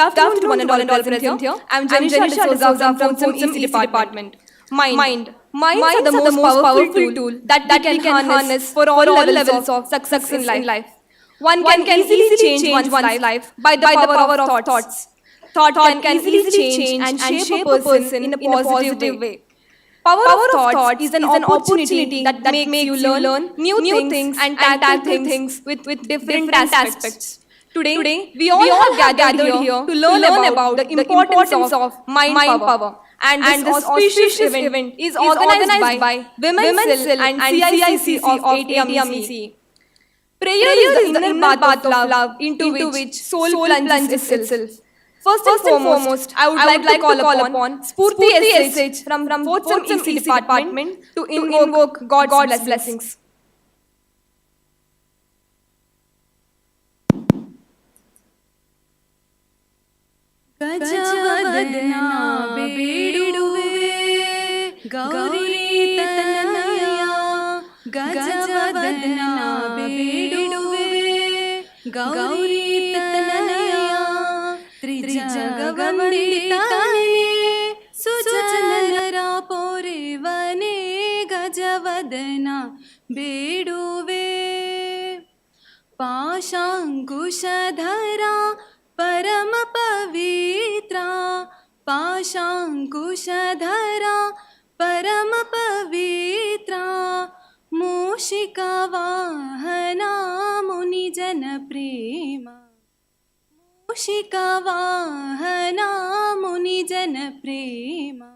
afternoon to one and all present here. I'm Janisha D'Souza from CICC department. Minds are the most powerful tool that we can harness for all levels of success in life. One can easily change one's life by the power of thoughts. Thought can easily change and shape a person in a positive way. Power of thought is an opportunity that makes you learn new things and tackle things with different aspects. Today, we all have gathered here to learn about the importance of mind power. And this auspicious event is organized by Women's Cell and CICC of ATME. Prayer is the inner path of love into which soul plunges itself. First and foremost, I would like to call upon Spurti SH from 4th CICC department to invoke God's blessings. ಗಜವದನ ಬೇಡುವೆ ಗೌರಿ ತನಯ ಗಜವದನ ಬೇಡುವೆ ಗೌರಿ ತನಯ ತ್ರಿಜಗವಂದಿತಾನೆ ಸುಜನರ ಪೊರೆವನೆ ಗಜವದನ ಬೇಡುವೆ ಪಾಶಾಂಕುಶಧರ परम पवित्रा पाशांकुशधरा परम पवित्रा मूषिका वाहना मुनिजन प्रेमा मूषिका वाहना मुनिजन प्रेमा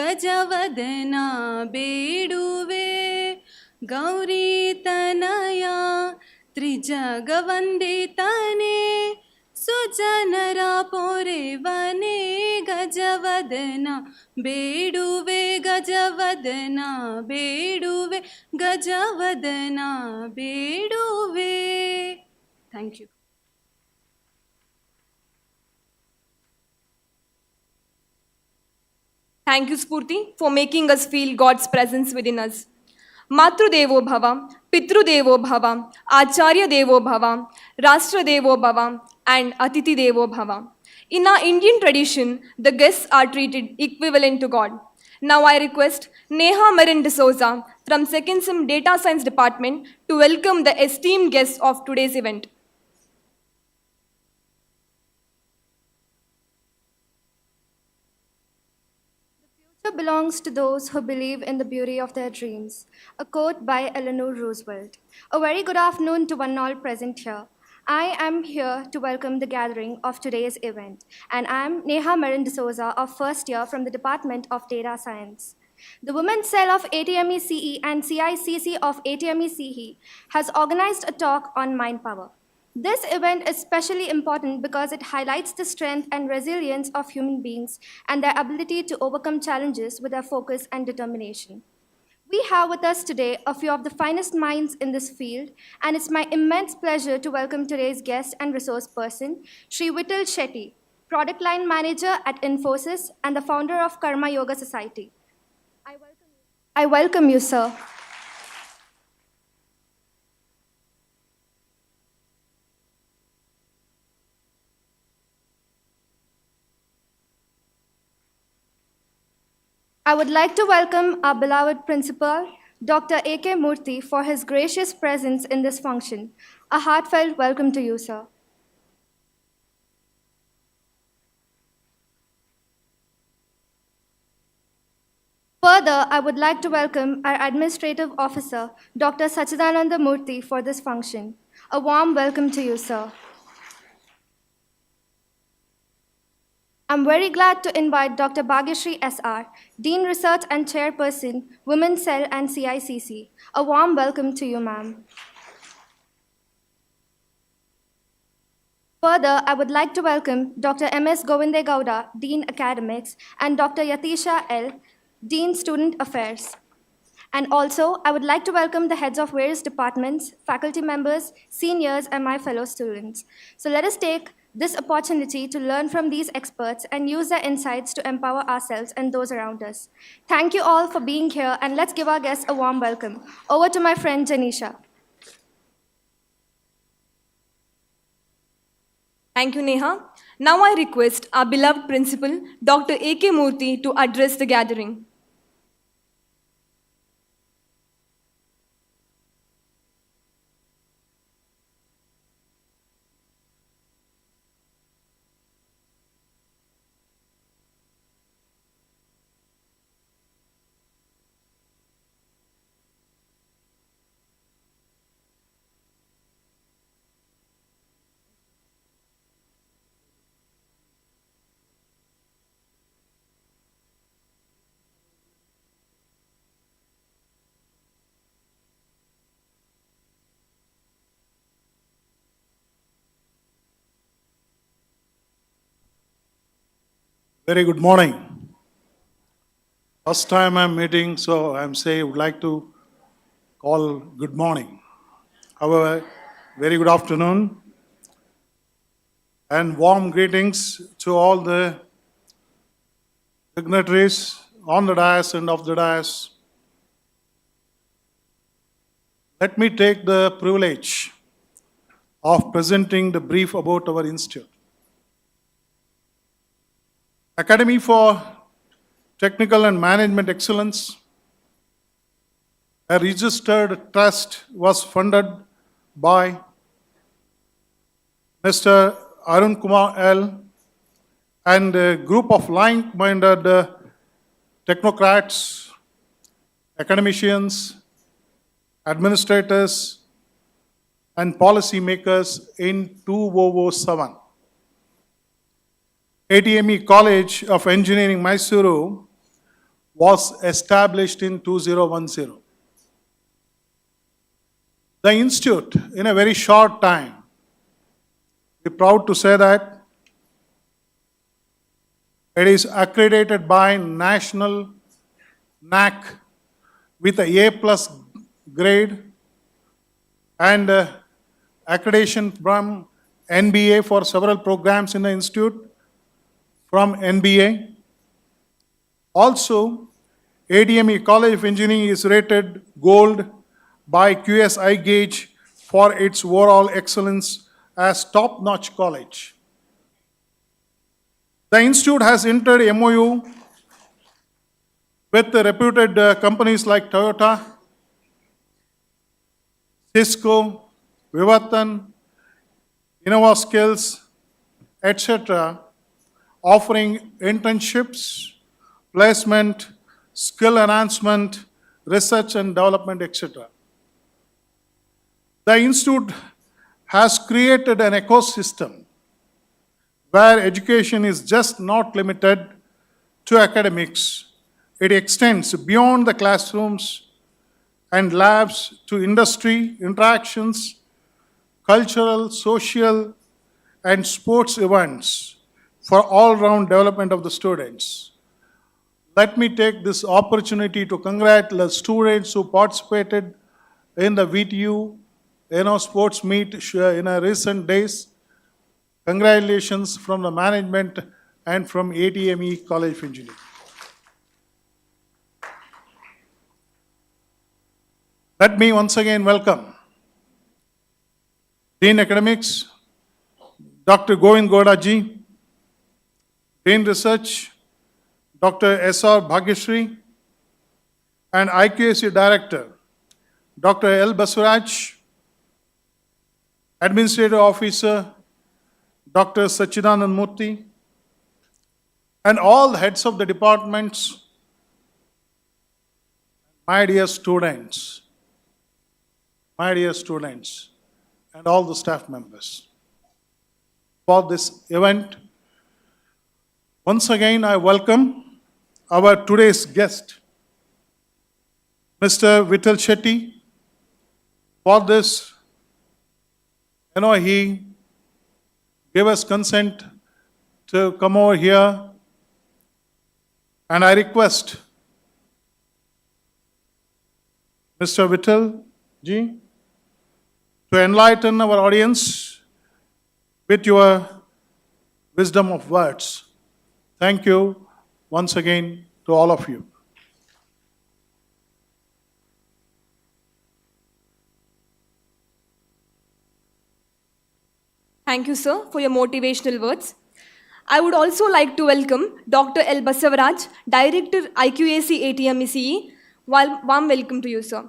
गजवदना बेडुवे गौरी तनया त्रिजगवंदितने ಸುಜನರ ಪೊರೆವನೆ ಗಜವದನ ಬೇಡುವೆ ಗಜವದನ ಬೇಡುವೆ ಗಜವದನ ಬೇಡುವೆ. Thank you. Thank you, Spurti, for making us feel God's presence within us. Matrudevo Bhava, Pitrudevo Bhava, Acharya Devo Bhava, Rashtra Devo Bhava, and Atiti Devo Bhava. In our Indian tradition, the guests are treated equivalent to God. Now I request Neha Marin D'Souza from 2nd Sem Data Science Department to welcome the esteemed guests of today's event. The future belongs to those who believe in the beauty of their dreams. A quote by Eleanor Roosevelt. A very good afternoon to one and all present here. I am here to welcome the gathering of today's event, and I am Neha Marin D'Souza of first year from the Department of Data Science. The Women's Cell of ATME CE and CICC of ATME CE has organized a talk on mind power. This event is especially important because it highlights the strength and resilience of human beings and their ability to overcome challenges with their focus and determination. We have with us today a few of the finest minds in this field, and it's my immense pleasure to welcome today's guest and resource person, Sri Vittal Shetty, Product Line Manager at Infosys and the founder of Karma Yoga Society. I welcome you, sir. I would like to welcome our beloved principal, Dr. A.K. Murthy, for his gracious presence in this function. A heartfelt welcome to you, sir. Further, I would like to welcome our administrative officer, Dr. Sachidananda Murthy, for this function. A warm welcome to you, sir. I'm very glad to invite Dr. Bhagyashree S.R., Dean Research and Chairperson, Women's Cell and CICC. A warm welcome to you, ma'am. Further, I would like to welcome Dr. M.S. Govinde Gowda, Dean Academics, and Dr. Yatisha L., Dean Student Affairs. And also, I would like to welcome the heads of various departments, faculty members, seniors, and my fellow students. So let us take this opportunity to learn from these experts and use their insights to empower ourselves and those around us. Thank you all for being here, and let's give our guests a warm welcome. Over to my friend Janisha. Thank you, Neha. Now I request our beloved principal, Dr. A.K. Murthy, to address the gathering. Very good morning. First time I'm meeting, so I'm saying I would like to call good morning. However, very good afternoon and warm greetings to all the dignitaries on the dais and off the dais. Let me take the privilege of presenting the brief about our institute. Academy for Technical and Management Excellence, a registered trust, was funded by Mr. Arun Kumar L. and a group of like-minded technocrats, academicians, administrators, and policy makers in 2007. ATME College of Engineering, Mysuru, was established in 2010. The institute, in a very short time, we're proud to say that it is accredited by National NAC with a A+ grade and accreditation from NBA for several programs in the institute, from NBA. Also, ATME College of Engineering is rated gold by QSI Gauge for its overall excellence as top-notch college. The institute has entered MOU with the reputed companies like Toyota, Cisco, Vivatan, Innova Skills, etc., offering internships, placement, skill enhancement, research and development, etc. The institute has created an ecosystem where education is just not limited to academics. It extends beyond the classrooms and labs to industry interactions, cultural, social, and sports events for all-round development of the students. Let me take this opportunity to congratulate the students who participated in the VTU sports meet in recent days. Congratulations from the management and from ATME College of Engineering. Let me once again welcome Dean Academics, Dr. Govind Gowda ji, Dean Research, Dr. S.R. Bhagyashree, and IQAC Director, Dr. L. Basuraj, Administrative Officer, Dr. Sachidanand Murthy, and all the heads of the departments, my dear students, and all the staff members. For this event, once again I welcome our today's guest, Mr. Vittal Shetty. For this, he gave us consent to come over here, and I request Mr. Vittal ji to enlighten our audience with your wisdom of words. Thank you once again to all of you. Thank you, sir, for your motivational words. I would also like to welcome Dr. L. Basavaraj, Director IQAC ATME CE. Warm welcome to you, sir.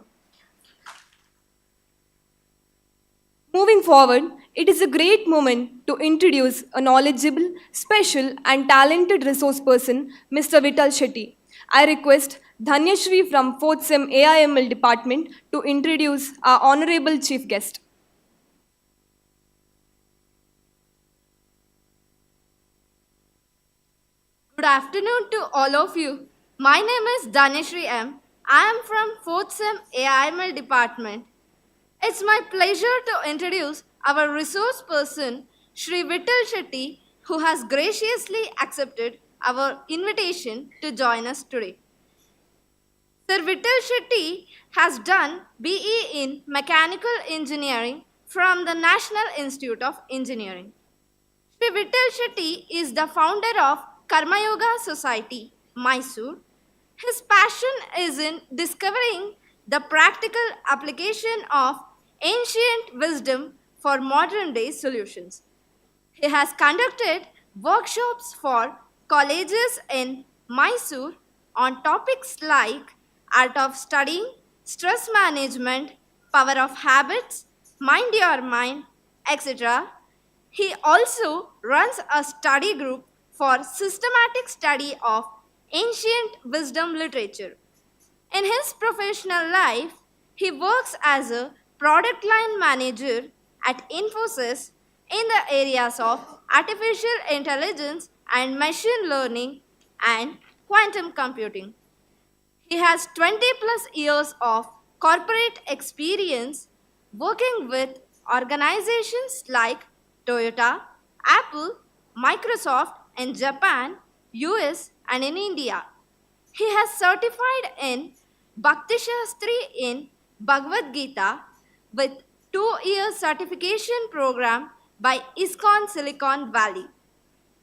Moving forward, it is a great moment to introduce a knowledgeable, special and talented resource person, Mr. Vital Shetty. I request Dhanyashri from 4th SEM AIML department to introduce our honorable chief guest. Good afternoon to all of you. My name is Dhaneshri M. I am from 4th SEM AIML department. It's my pleasure to introduce our resource person, Shri Vital Shetty, who has graciously accepted our invitation to join us today. Sir Vital Shetty has done BE in Mechanical Engineering from the National Institute of Engineering. Shri Vital Shetty is the founder of Karma Yoga Society, Mysuru. His passion is in discovering the practical application of ancient wisdom for modern day solutions. He has conducted workshops for colleges in Mysuru on topics like art of studying, stress management, power of habits, mind your mind, etc. He also runs a study group for systematic study of ancient wisdom literature. In his professional life, he works as a product line manager at Infosys in the areas of artificial intelligence and machine learning and quantum computing. He has 20 plus years of corporate experience working with organizations like Toyota, Apple, Microsoft in Japan, US, and in India. He has certified in Bhakti Shastri in Bhagavad Gita with 2-year certification program by ISKCON Silicon Valley.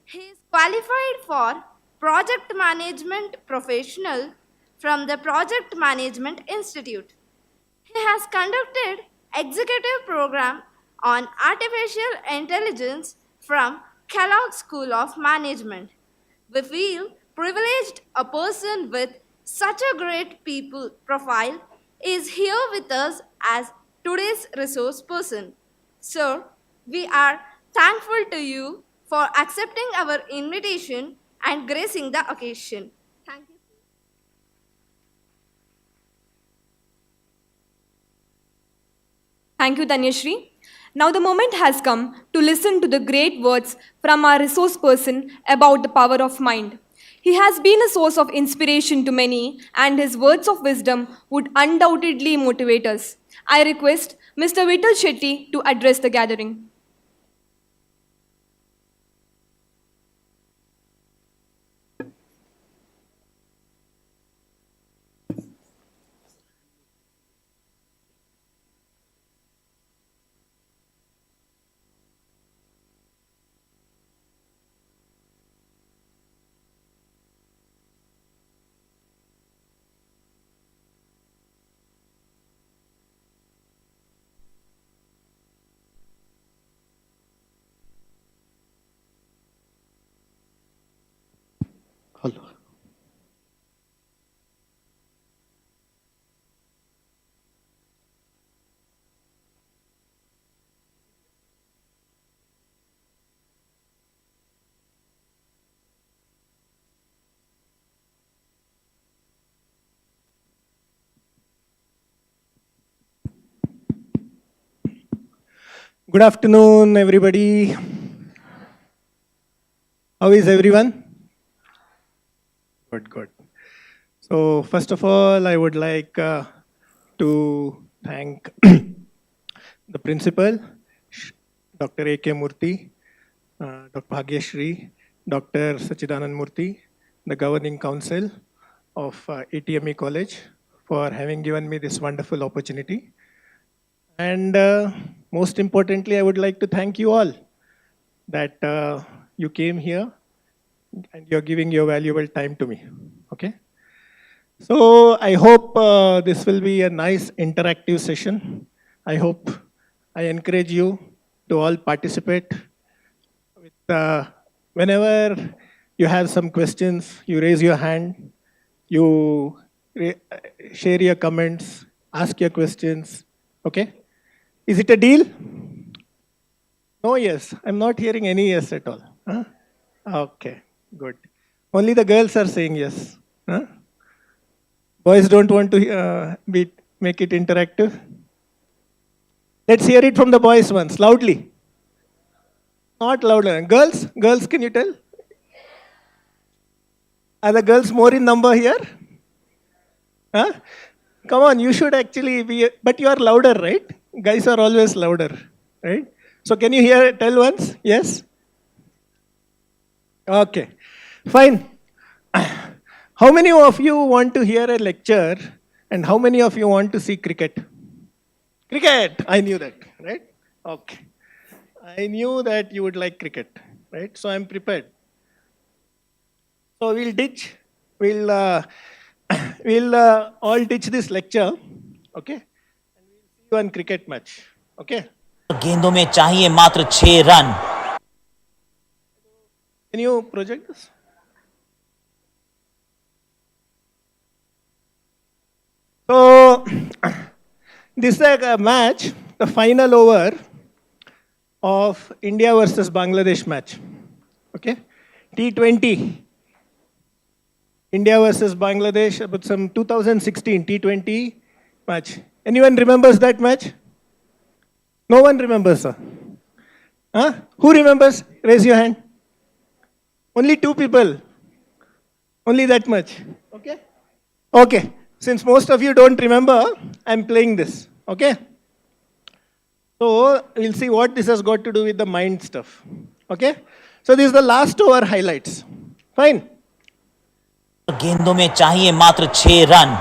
He is qualified for Project Management Professional from the Project Management Institute. He has conducted executive program on artificial intelligence from Kellogg School of Management. We feel privileged a person with such a great people profile is here with us as today's resource person. Sir, we are thankful to you for accepting our invitation and gracing the occasion. Thank you. Thank you, Dhanyashri. Now the moment has come to listen to the great words from our resource person about the power of mind. He has been a source of inspiration to many, and his words of wisdom would undoubtedly motivate us. I request Mr. Vital Shetty to address the gathering. Hello. Good afternoon, everybody. How is everyone? Good, good. So, first of all, I would like to thank the principal, Dr. A.K. Murthy, Dr. Bhagyashri, Dr. Sachidanand Murthy, the governing council of ATME College for having given me this wonderful opportunity. And most importantly, I would like to thank you all that you came here and you're giving your valuable time to me. Okay? So I hope this will be a nice interactive session. I hope I encourage you to all participate whenever you have some questions, you raise your hand, you share your comments, ask your questions. Okay? Is it a deal? No, yes. I'm not hearing any yes at all. Huh? Okay, good. Only the girls are saying yes. Huh? Boys don't want to make it interactive. Let's hear it from the boys once, loudly. Not louder. Girls, can you tell? Are the girls more in number here? Huh? Come on, you should actually be, but you are louder, right? Guys are always louder, right? So can you tell once? Yes? Okay, fine. How many of you want to hear a lecture and how many of you want to see cricket? Cricket, I knew that, right? Okay. I knew that you would like cricket, right? So I'm prepared. So we'll all ditch this lecture, okay? And we'll see you on cricket match, okay? गेंदों में चाहिए मात्र 6 run. Can you project this? So, this is a match, the final over of India versus Bangladesh match. Okay? T20. India versus Bangladesh, about some 2016 T20 match. Anyone remembers that match? No one remembers, sir. Huh? Who remembers? Raise your hand. Only 2 people. Only that much. Okay? Okay. Since most of you don't remember, I'm playing this. Okay? So, we'll see what this has got to do with the mind stuff. Okay? So, this is the last over highlights. Fine. गेंदों में चाहिए मात्र 6 run.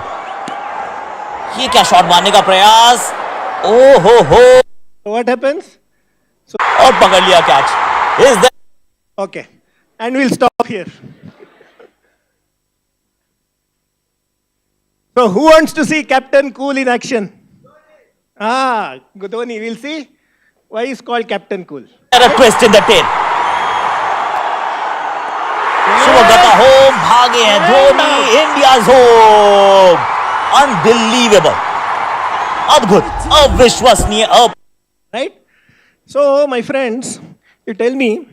ये क्या shot मारने का प्रयास. ओ हो. So, what happens? So, और पकड़ लिया catch. Is that okay. And we'll stop here. So, who wants to see Captain Cool in action? Dhoni, we'll see why he's called Captain Cool. a twist in the tail. सुवगता home भागे हैं Dhoni. India's home. Unbelievable. अद्भुत, अविश्वसनीय. Right? So, my friends, you tell me,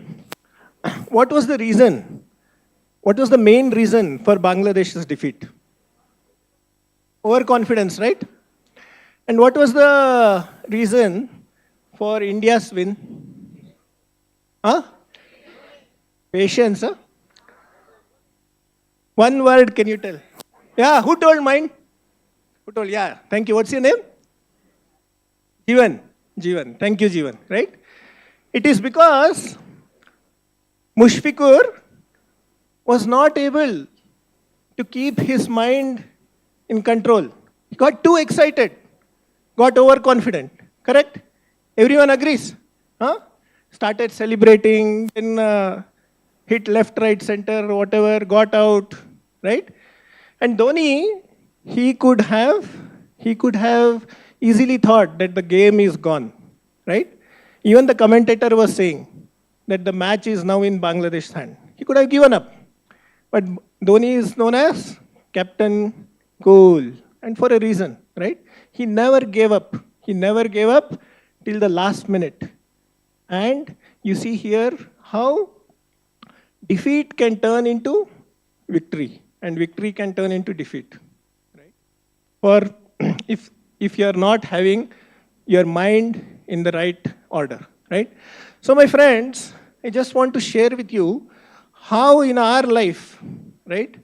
what was the reason? What was the main reason for Bangladesh's defeat? Overconfidence, right? And what was the reason for India's win? Patience, huh? One word, can you tell? Yeah, who told mine? Who told? Yeah, thank you. What's your name? Jeevan. Jeevan. Thank you, Jeevan. Right? It is because Mushfiqur was not able to keep his mind in control. He got too excited, got overconfident. Correct? Everyone agrees? Started celebrating, then hit left, right, center, whatever, got out, right? And Dhoni, he could have easily thought that the game is gone, right? Even the commentator was saying that the match is now in Bangladesh's hand. He could have given up. But Dhoni is known as Captain Cool, and for a reason, right? He never gave up. He never gave up till the last minute. And you see here how defeat can turn into victory, and victory can turn into defeat. Right? For if you are not having your mind in the right order, right? So, my friends, I just want to share with you how in our life, right,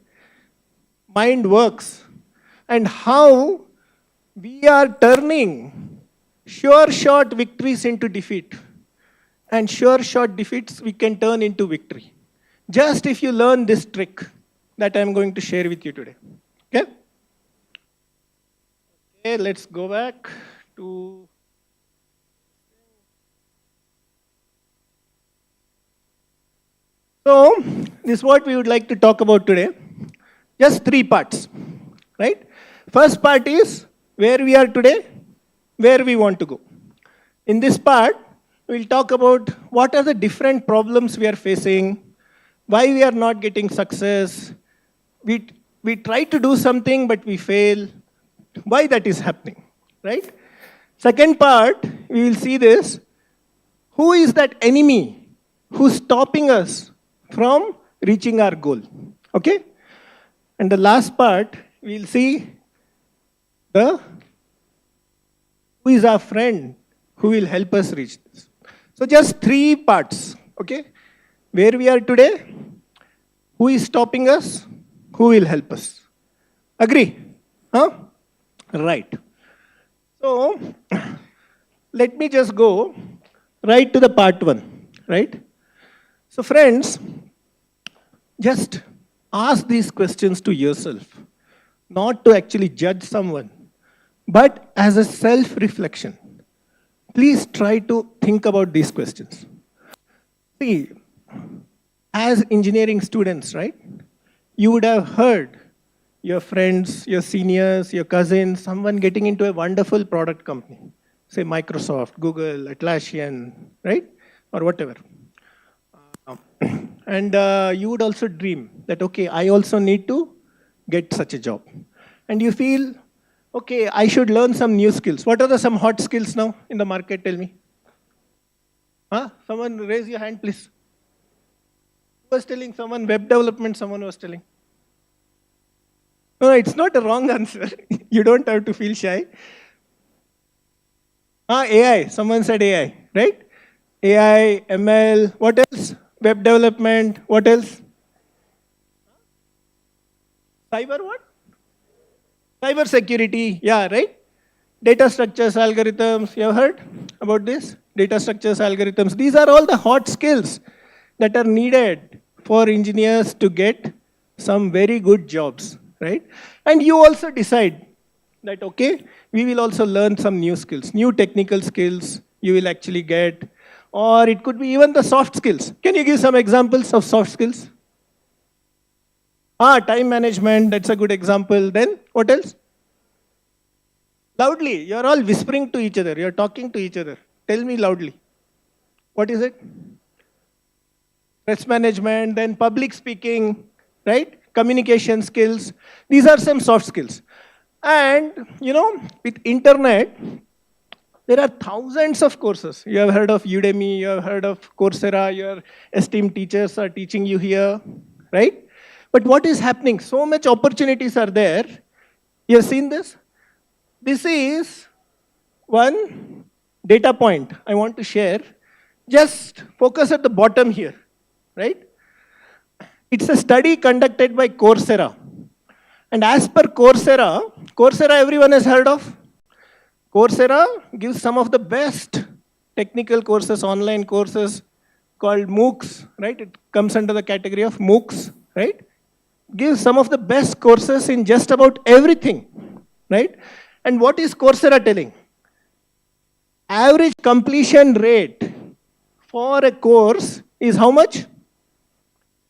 mind works, and how we are turning sure shot victories into defeat, and sure shot defeats we can turn into victory. Just if you learn this trick that I am going to share with you today. Okay? Okay, let's go back to. So, this is what we would like to talk about today. Just 3 parts, right? First part is where we are today, where we want to go. In this part, we'll talk about what are the different problems we are facing, why we are not getting success. We try to do something, but we fail. Why that is happening, right? Second part, we will see this. Who is that enemy who's stopping us from reaching our goal? Okay? And the last part, we'll see who is our friend who will help us reach this. So just 3 parts, okay? Where we are today, who is stopping us, who will help us. Agree? Huh? Right. So, let me just go right to the part 1, right? So friends, just ask these questions to yourself, not to actually judge someone, but as a self-reflection. Please try to think about these questions. See, as engineering students, right, you would have heard your friends, your seniors, your cousins, someone getting into a wonderful product company, say Microsoft, Google, Atlassian, right, or whatever. And you would also dream that, okay, I also need to get such a job. And you feel, okay, I should learn some new skills. What are some hot skills now in the market? Tell me. Huh? Someone raise your hand, please. Who was telling? Someone web development, someone was telling. No, it's not a wrong answer. You don't have to feel shy. AI. Someone said AI, right? AI, ML, what else? Web development, what else? Cyber what? Cyber security, yeah, right? Data structures, algorithms, you have heard about this? Data structures, algorithms. These are all the hot skills that are needed for engineers to get some very good jobs, right? And you also decide that, okay, we will also learn some new skills, new technical skills you will actually get, or it could be even the soft skills. Can you give some examples of soft skills? Time management, that's a good example. Then, what else? Loudly, you're all whispering to each other, you're talking to each other. Tell me loudly. What is it? Stress management, then public speaking, right? Communication skills. These are some soft skills. And, you know, with internet, there are thousands of courses. You have heard of Udemy, you have heard of Coursera, your esteemed teachers are teaching you here, right? But what is happening? So much opportunities are there. You have seen this? This is one data point I want to share. Just focus at the bottom here, right? It's a study conducted by Coursera. And as per Coursera, everyone has heard of? Coursera gives some of the best technical courses, online courses called MOOCs, right? It comes under the category of MOOCs, right? Gives some of the best courses in just about everything, right? And what is Coursera telling? Average completion rate for a course is how much?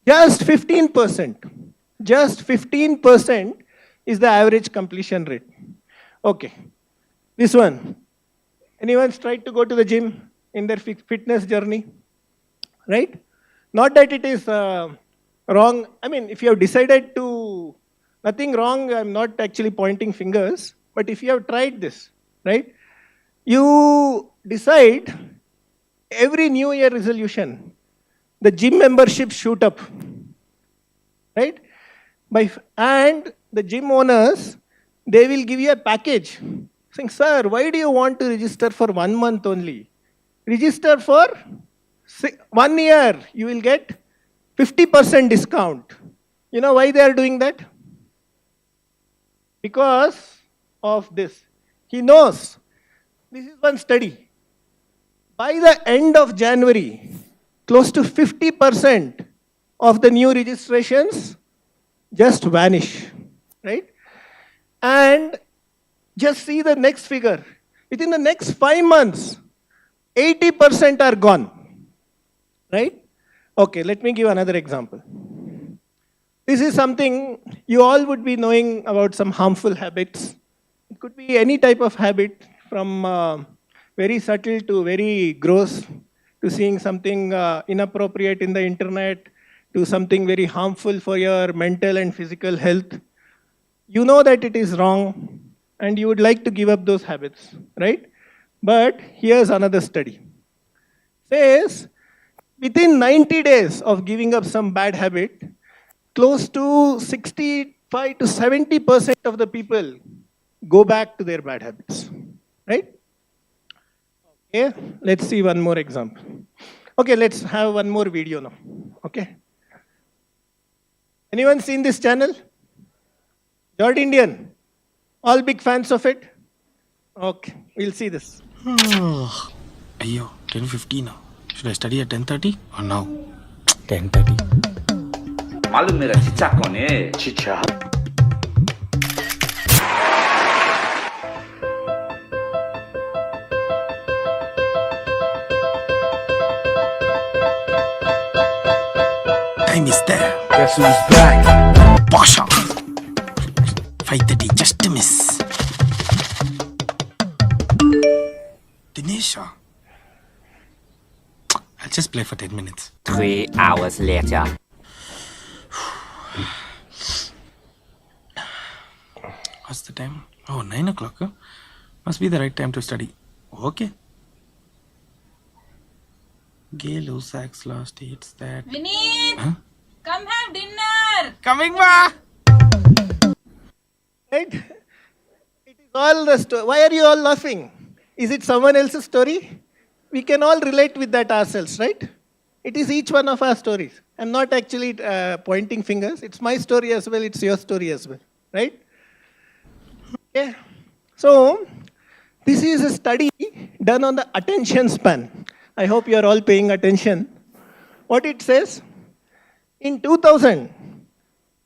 Just 15%. Just 15% is the average completion rate. Okay. This one. Anyone's tried to go to the gym in their fitness journey? Right? Not that it is wrong. I mean, if you have decided to, nothing wrong, I'm not actually pointing fingers, but if you have tried this, right? You decide every New Year resolution, the gym membership shoot up, right? And the gym owners, they will give you a package saying, sir, why do you want to register for 1 month only? Register for 1 year, you will get 50% discount. You know why they are doing that? Because of this. He knows. This is one study. By the end of January, close to 50% of the new registrations just vanish, right? And just see the next figure. Within the next 5 months, 80% are gone, right? Okay, let me give another example. This is something you all would be knowing about, some harmful habits. It could be any type of habit, from very subtle to very gross, to seeing something inappropriate in the internet, to something very harmful for your mental and physical health, you know that it is wrong and you would like to give up those habits, right? But here's another study. Says within 90 days of giving up some bad habit, close to 65 to 70% of the people go back to their bad habits, right? Okay, let's see one more example. Okay, let's have one more video now. Okay. Anyone seen this channel? George Indian? All big fans of it? Okay, we'll see this. Ayyo, 10:50 now. Should I study at 10:30 or now? 10:30. मालूम मेरा चिचा कौन है? चिचा Time is there. Guess who's back? Pasha. 5:30, just a miss. Dinesha. I'll just play for 10 minutes. 3 hours later. What's the time? Oh, 9 o'clock. Huh? Must be the right time to study. Okay. Gay low sax last dates that. Vineet, Huh? come have dinner. Coming, ma! Right? It is all the story. Why are you all laughing? Is it someone else's story? We can all relate with that ourselves, right? It is each one of our stories. I'm not actually pointing fingers. It's my story as well. It's your story as well, right? Okay. So, this is a study done on the attention span. I hope you are all paying attention. What it says, in 2000,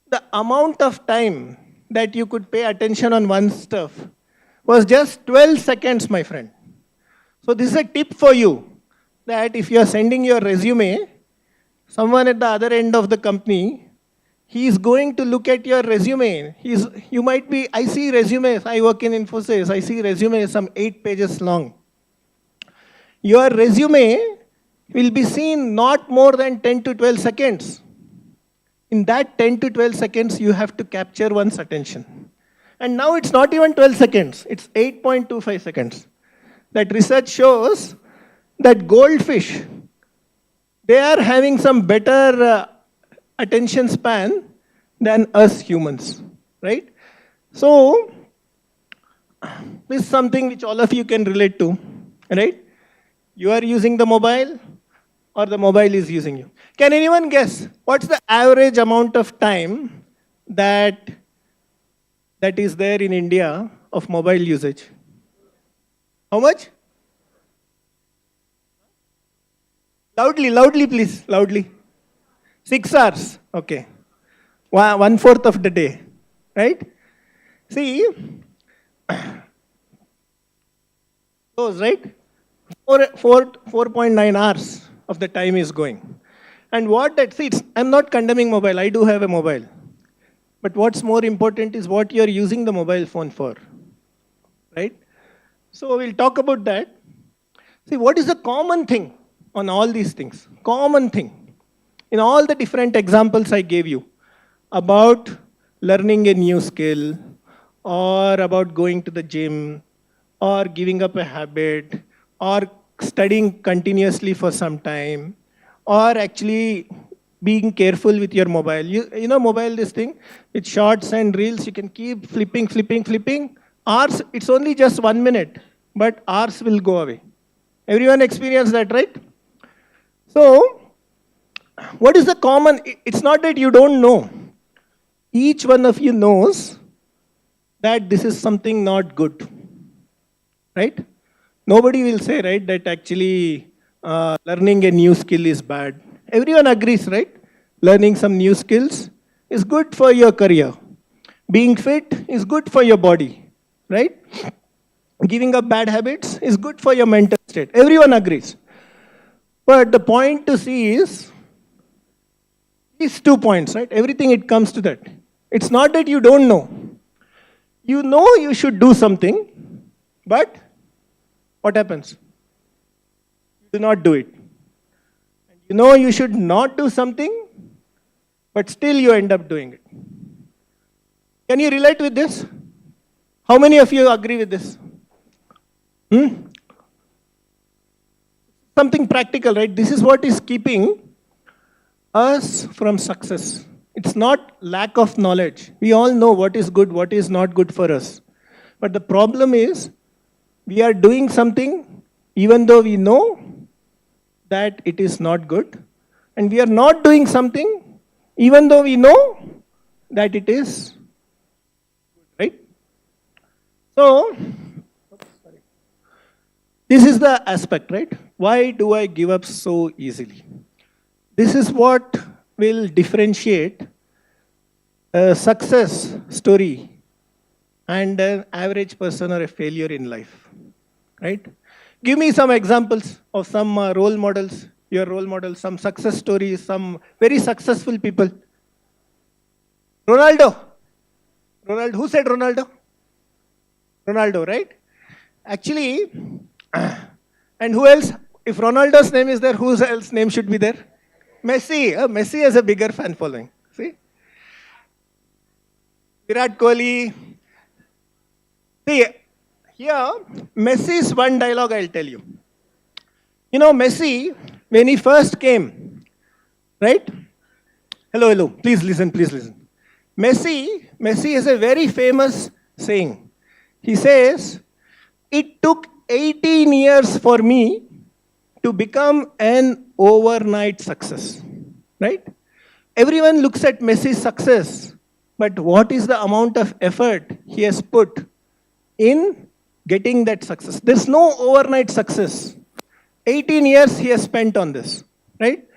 the amount of time that you could pay attention on one stuff was just 12 seconds, my friend. So this is a tip for you, that if you are sending your resume, someone at the other end of the company, he is going to look at your resume. You might be, I see resumes, I work in Infosys, I see resumes some 8 pages long. Your resume will be seen not more than 10 to 12 seconds. In that 10 to 12 seconds, you have to capture one's attention. And now it's not even 12 seconds, it's 8.25 seconds. That research shows that goldfish, they are having some better attention span than us humans, right? So, this is something which all of you can relate to, right? You are using the mobile or the mobile is using you. Can anyone guess what's the average amount of time that is there in India of mobile usage? How much? Loudly, please, loudly. 6 hours, okay. 1/4 of the day, right? See, those, right? 4.9 hours of the time is going. And what that, see, I'm not condemning mobile, I do have a mobile. But what's more important is what you're using the mobile phone for, right? So we'll talk about that. See, what is the common thing on all these things? Common thing. In all the different examples I gave you about learning a new skill, or about going to the gym, or giving up a habit, or studying continuously for some time, or actually being careful with your mobile. You know mobile, this thing, with shorts and reels, you can keep flipping. Hours, it's only just 1 minute, but hours will go away. Everyone experience that, right? So, what is the common, it's not that you don't know. Each one of you knows that this is something not good, right? Nobody will say, right, that actually learning a new skill is bad. Everyone agrees, right? Learning some new skills is good for your career. Being fit is good for your body, right? Giving up bad habits is good for your mental state. Everyone agrees. But the point to see is these 2 points, right? Everything, it comes to that. It's not that you don't know. You know you should do something, but what happens? You do not do it. You know you should not do something, but still you end up doing it. Can you relate with this? How many of you agree with this? Something practical, right? This is what is keeping us from success. It's not lack of knowledge. We all know what is good, what is not good for us. But the problem is, we are doing something even though we know that it is not good. And we are not doing something even though we know that it is good, right? So, this is the aspect, right? Why do I give up so easily? This is what will differentiate a success story and an average person or a failure in life, right? Give me some examples of some role models, your role models, some success stories, some very successful people. Ronaldo. Who said Ronaldo? Ronaldo, right? Actually, and who else? If Ronaldo's name is there, whose else name should be there? Messi. Messi has a bigger fan following. See? Virat Kohli. See, here, Messi's one dialogue I'll tell you. You know, Messi, when he first came, right? Hello, please listen. Messi has a very famous saying. He says, it took 18 years for me to become an overnight success, right? Everyone looks at Messi's success, but what is the amount of effort he has put in getting that success? There's no overnight success. 18 years he has spent on this, right?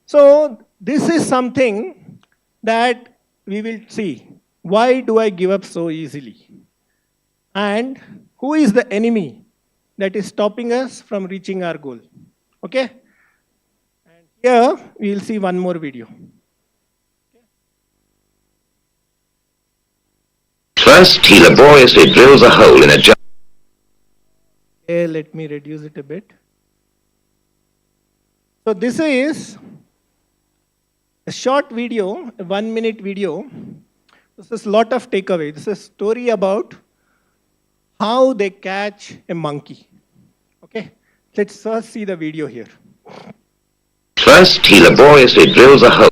So this is something that we will see. Why do I give up so easily? And who is the enemy that is stopping us from reaching our goal? Okay? And here we will see one more video. First, he laboriously drills a hole in a jar. Okay, let me reduce it a bit. So this is a short video, a 1-minute video. This is a lot of takeaway. This is a story about how they catch a monkey. Okay, let's first see the video here. First, he laboriously drills a hole.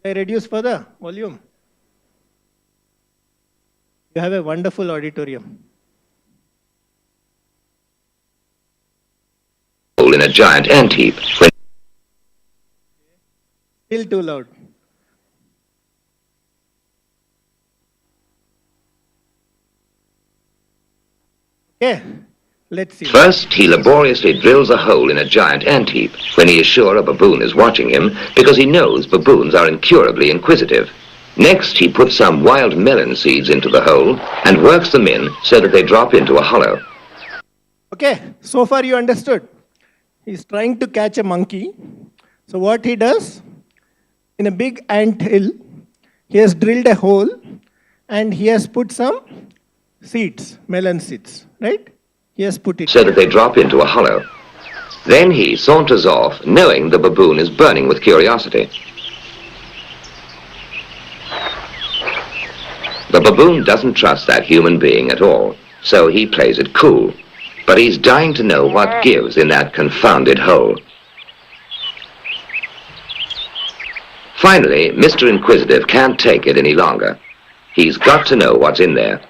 Should I reduce further volume? You have a wonderful auditorium. In a giant ant heap. Still too loud. Okay, let's see. First, he laboriously drills a hole in a giant ant heap when he is sure a baboon is watching him because he knows baboons are incurably inquisitive. Next, he puts some wild melon seeds into the hole and works them in so that they drop into a hollow. Okay, so far you understood. He's trying to catch a monkey. So what he does, in a big ant hill, he has drilled a hole and he has put some seeds, melon seeds, right? He has put it so that they drop into a hollow. Then he saunters off, knowing the baboon is burning with curiosity. The baboon doesn't trust that human being at all, so he plays it cool. But he's dying to know what gives in that confounded hole. Finally, Mr. Inquisitive can't take it any longer. He's got to know what's in there.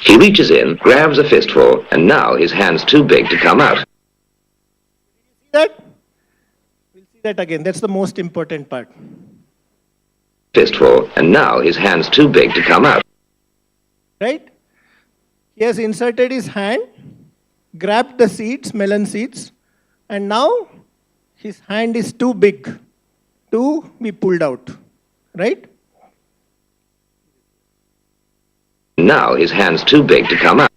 He reaches in, grabs a fistful, and now his hand's too big to come out. See that? We'll see that again. That's the most important part. Fistful, and now his hand's too big to come out. Right? He has inserted his hand, grabbed the seeds, melon seeds, and now his hand is too big to be pulled out. Right? Now his hand's too big to come out.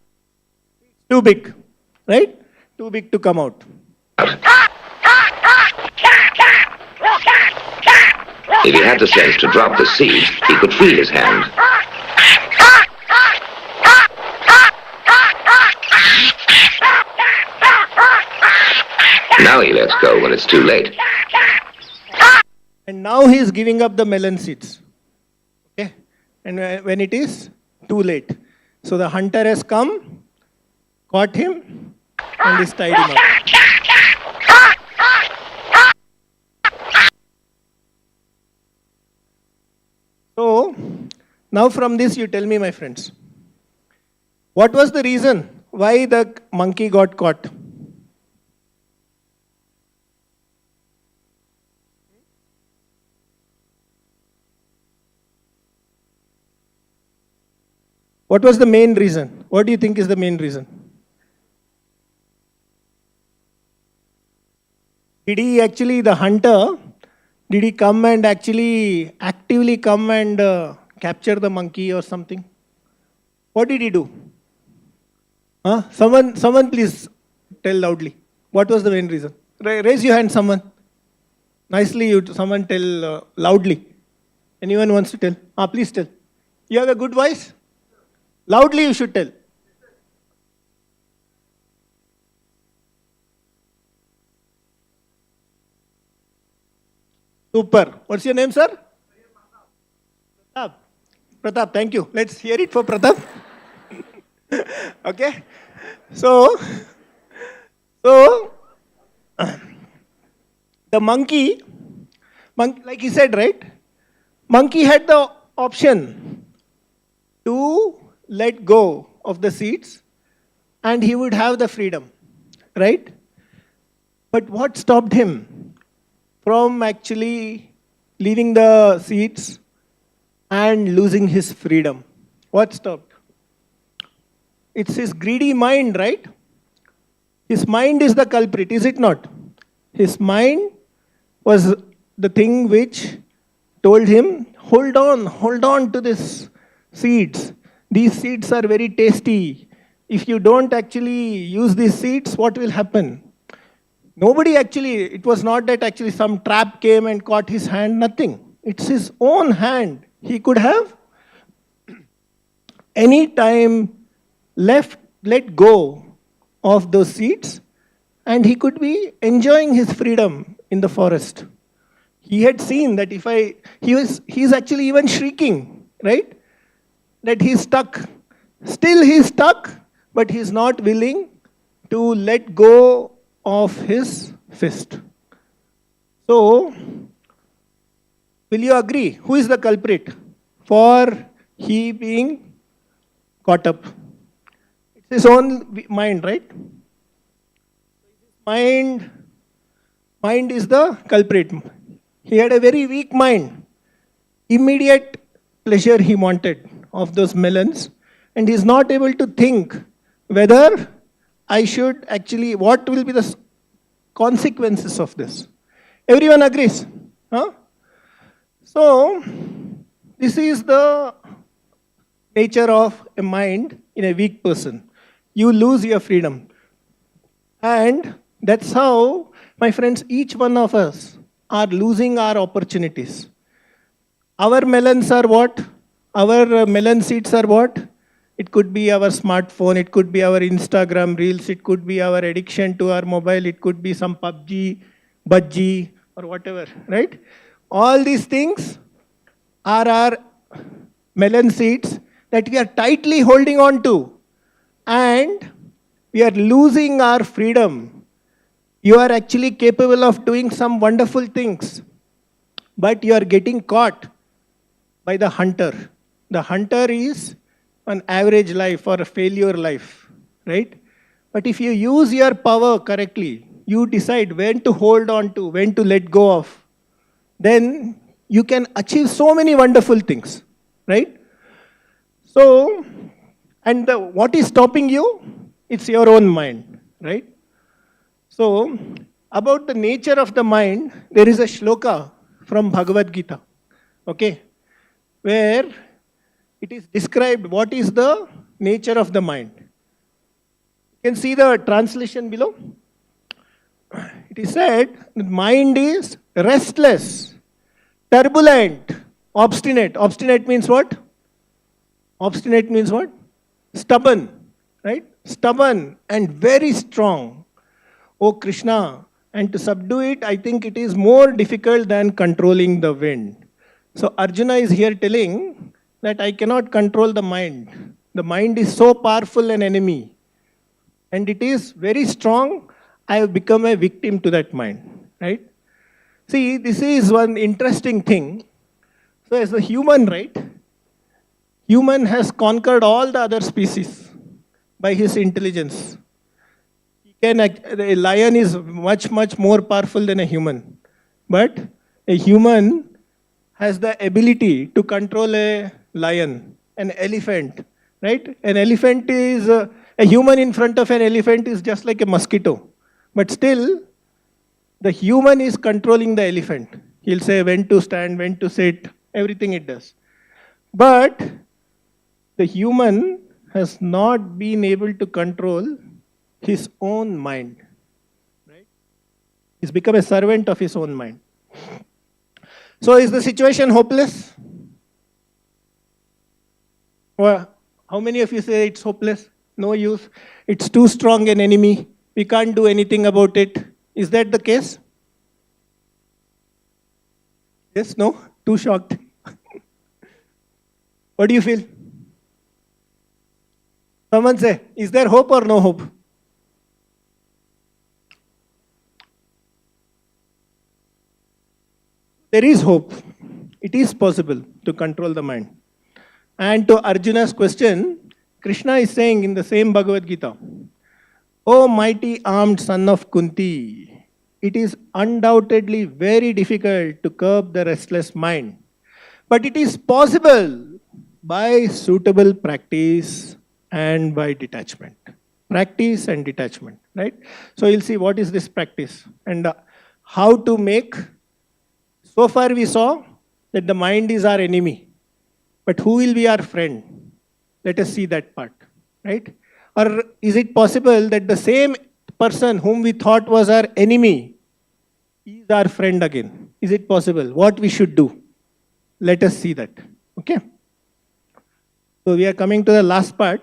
Too big. Right? Too big to come out. If he had the sense to drop the seeds, he could free his hand. Now he lets go when it's too late. and now he is giving up the melon seeds. Okay? And when it is too late. So the hunter has come, caught him, and is tied him up. So, now from this you tell me, my friends, what was the reason why the monkey got caught? What was the main reason? What do you think is the main reason? Did he actually, the hunter, did he come and actually actively come and capture the monkey or something? What did he do? Huh? Someone please tell loudly. What was the main reason? Raise your hand, someone. Nicely, someone tell loudly. Anyone wants to tell? Please tell. You have a good voice? Loudly you should tell. Super. What's your name, sir? Pratap. Pratap, thank you. Let's hear it for Pratap. Okay. So the monkey, like he said, right? Monkey had the option to let go of the seeds and he would have the freedom, right? But what stopped him from actually leaving the seeds and losing his freedom? What stopped? It's his greedy mind, right? His mind is the culprit, is it not? His mind was the thing which told him, hold on to this seeds. These seeds are very tasty. If you don't actually use these seeds, what will happen? Nobody actually, it was not that actually some trap came and caught his hand, nothing. It's his own hand. He could have any time let go of those seeds and he could be enjoying his freedom in the forest. He had seen that he's actually even shrieking, right? That he's stuck. Still he's stuck, but he's not willing to let go of his fist. So, will you agree? Who is the culprit for he being caught up? It's his own mind, right? Mind is the culprit. He had a very weak mind. Immediate pleasure he wanted of those melons, and he is not able to think whether I should actually, what will be the consequences of this. Everyone agrees? Huh? So, this is the nature of a mind in a weak person. You lose your freedom. And that's how, my friends, each one of us are losing our opportunities. Our melons are what? Our melon seeds are what? It could be our smartphone, it could be our Instagram reels, it could be our addiction to our mobile, it could be some PUBG, Budgie, or whatever, right? All these things are our melon seeds that we are tightly holding on to, and we are losing our freedom. You are actually capable of doing some wonderful things, but you are getting caught by the hunter. The hunter is an average life or a failure life, right? But if you use your power correctly, you decide when to hold on to, when to let go of, then you can achieve so many wonderful things, right? So, and what is stopping you? It's your own mind, right? So, about the nature of the mind, there is a shloka from Bhagavad Gita, okay, where it is described what is the nature of the mind. You can see the translation below. It is said that mind is restless, turbulent, obstinate. Obstinate means what? Obstinate means what? Stubborn, right? Stubborn and very strong. Oh Krishna, And to subdue it, I think it is more difficult than controlling the wind. So Arjuna is here telling that I cannot control the mind. The mind is so powerful an enemy. And it is very strong. I have become a victim to that mind. Right? See, this is one interesting thing. So as a human, right? Human has conquered all the other species by his intelligence. A lion is much, much more powerful than a human. But a human has the ability to control a lion, an elephant, right? An elephant is, a human in front of an elephant is just like a mosquito. But still, the human is controlling the elephant. He'll say when to stand, when to sit, everything it does. But the human has not been able to control his own mind. Right? He's become a servant of his own mind. So is the situation hopeless? Well, how many of you say it's hopeless? No use. It's too strong an enemy. We can't do anything about it. Is that the case? Yes, no? Too shocked. What do you feel? Someone say, is there hope or no hope? There is hope. It is possible to control the mind. And to Arjuna's question, Krishna is saying in the same Bhagavad Gita, O mighty armed son of Kunti, it is undoubtedly very difficult to curb the restless mind. But it is possible by suitable practice and by detachment. Practice and detachment, right? So you'll see what is this practice and how to make. So far we saw that the mind is our enemy. But who will be our friend? Let us see that part, right? Or is it possible that the same person whom we thought was our enemy is our friend again? Is it possible? What we should do? Let us see that, okay? So we are coming to the last part.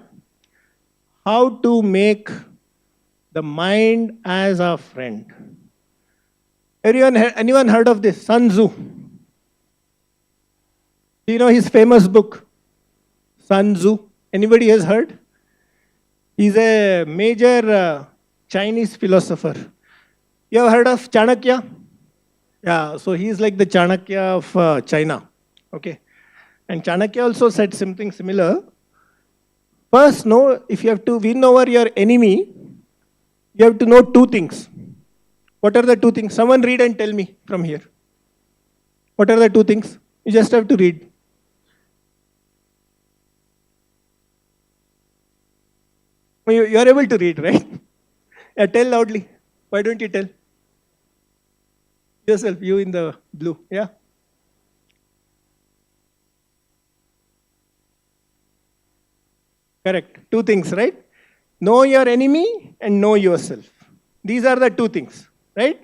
How to make the mind as our friend. Anyone heard of this? Sun Tzu. Do you know his famous book, Sun Tzu? Anybody has heard? He's a major Chinese philosopher. You have heard of Chanakya? Yeah, so he's like the Chanakya of China. Okay. And Chanakya also said something similar. First, know if you have to win over your enemy, you have to know two things. What are the two things? Someone read and tell me from here. What are the two things? You just have to read. You are able to read, right? Yeah, tell loudly. Why don't you tell? Yourself, you in the blue. Yeah? Correct. Two things, right? Know your enemy and know yourself. These are the two things, right?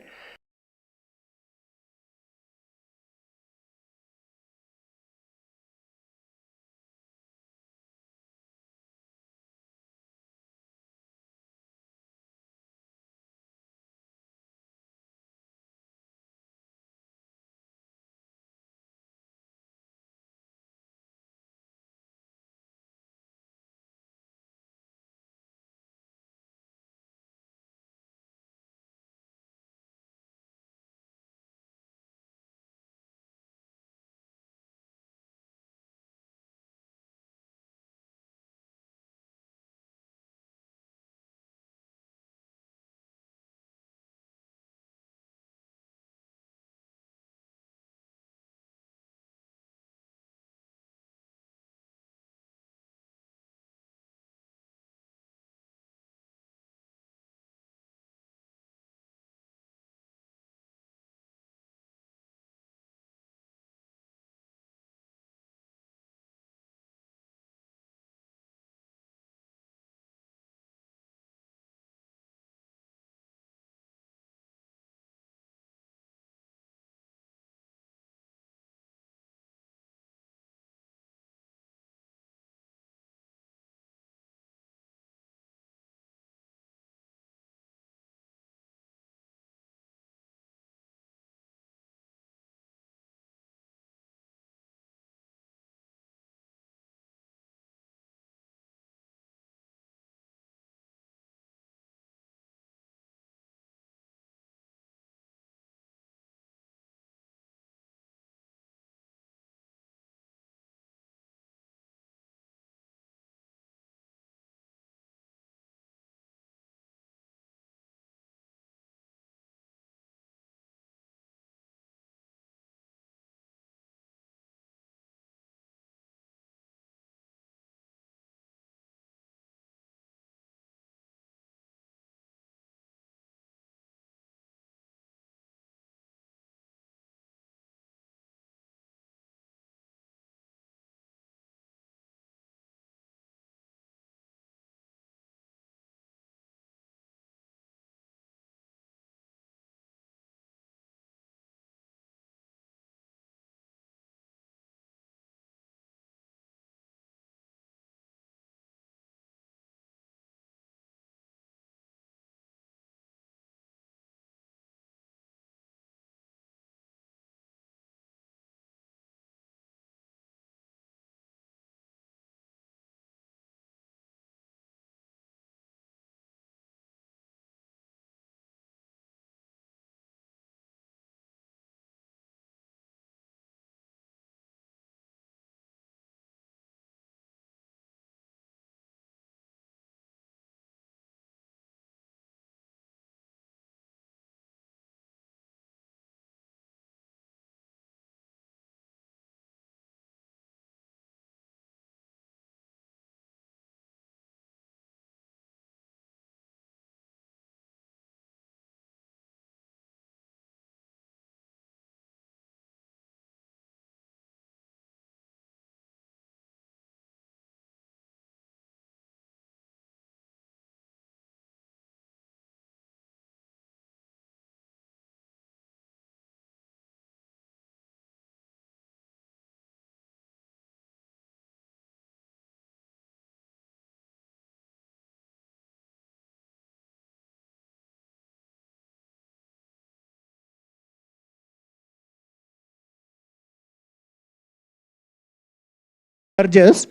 urges.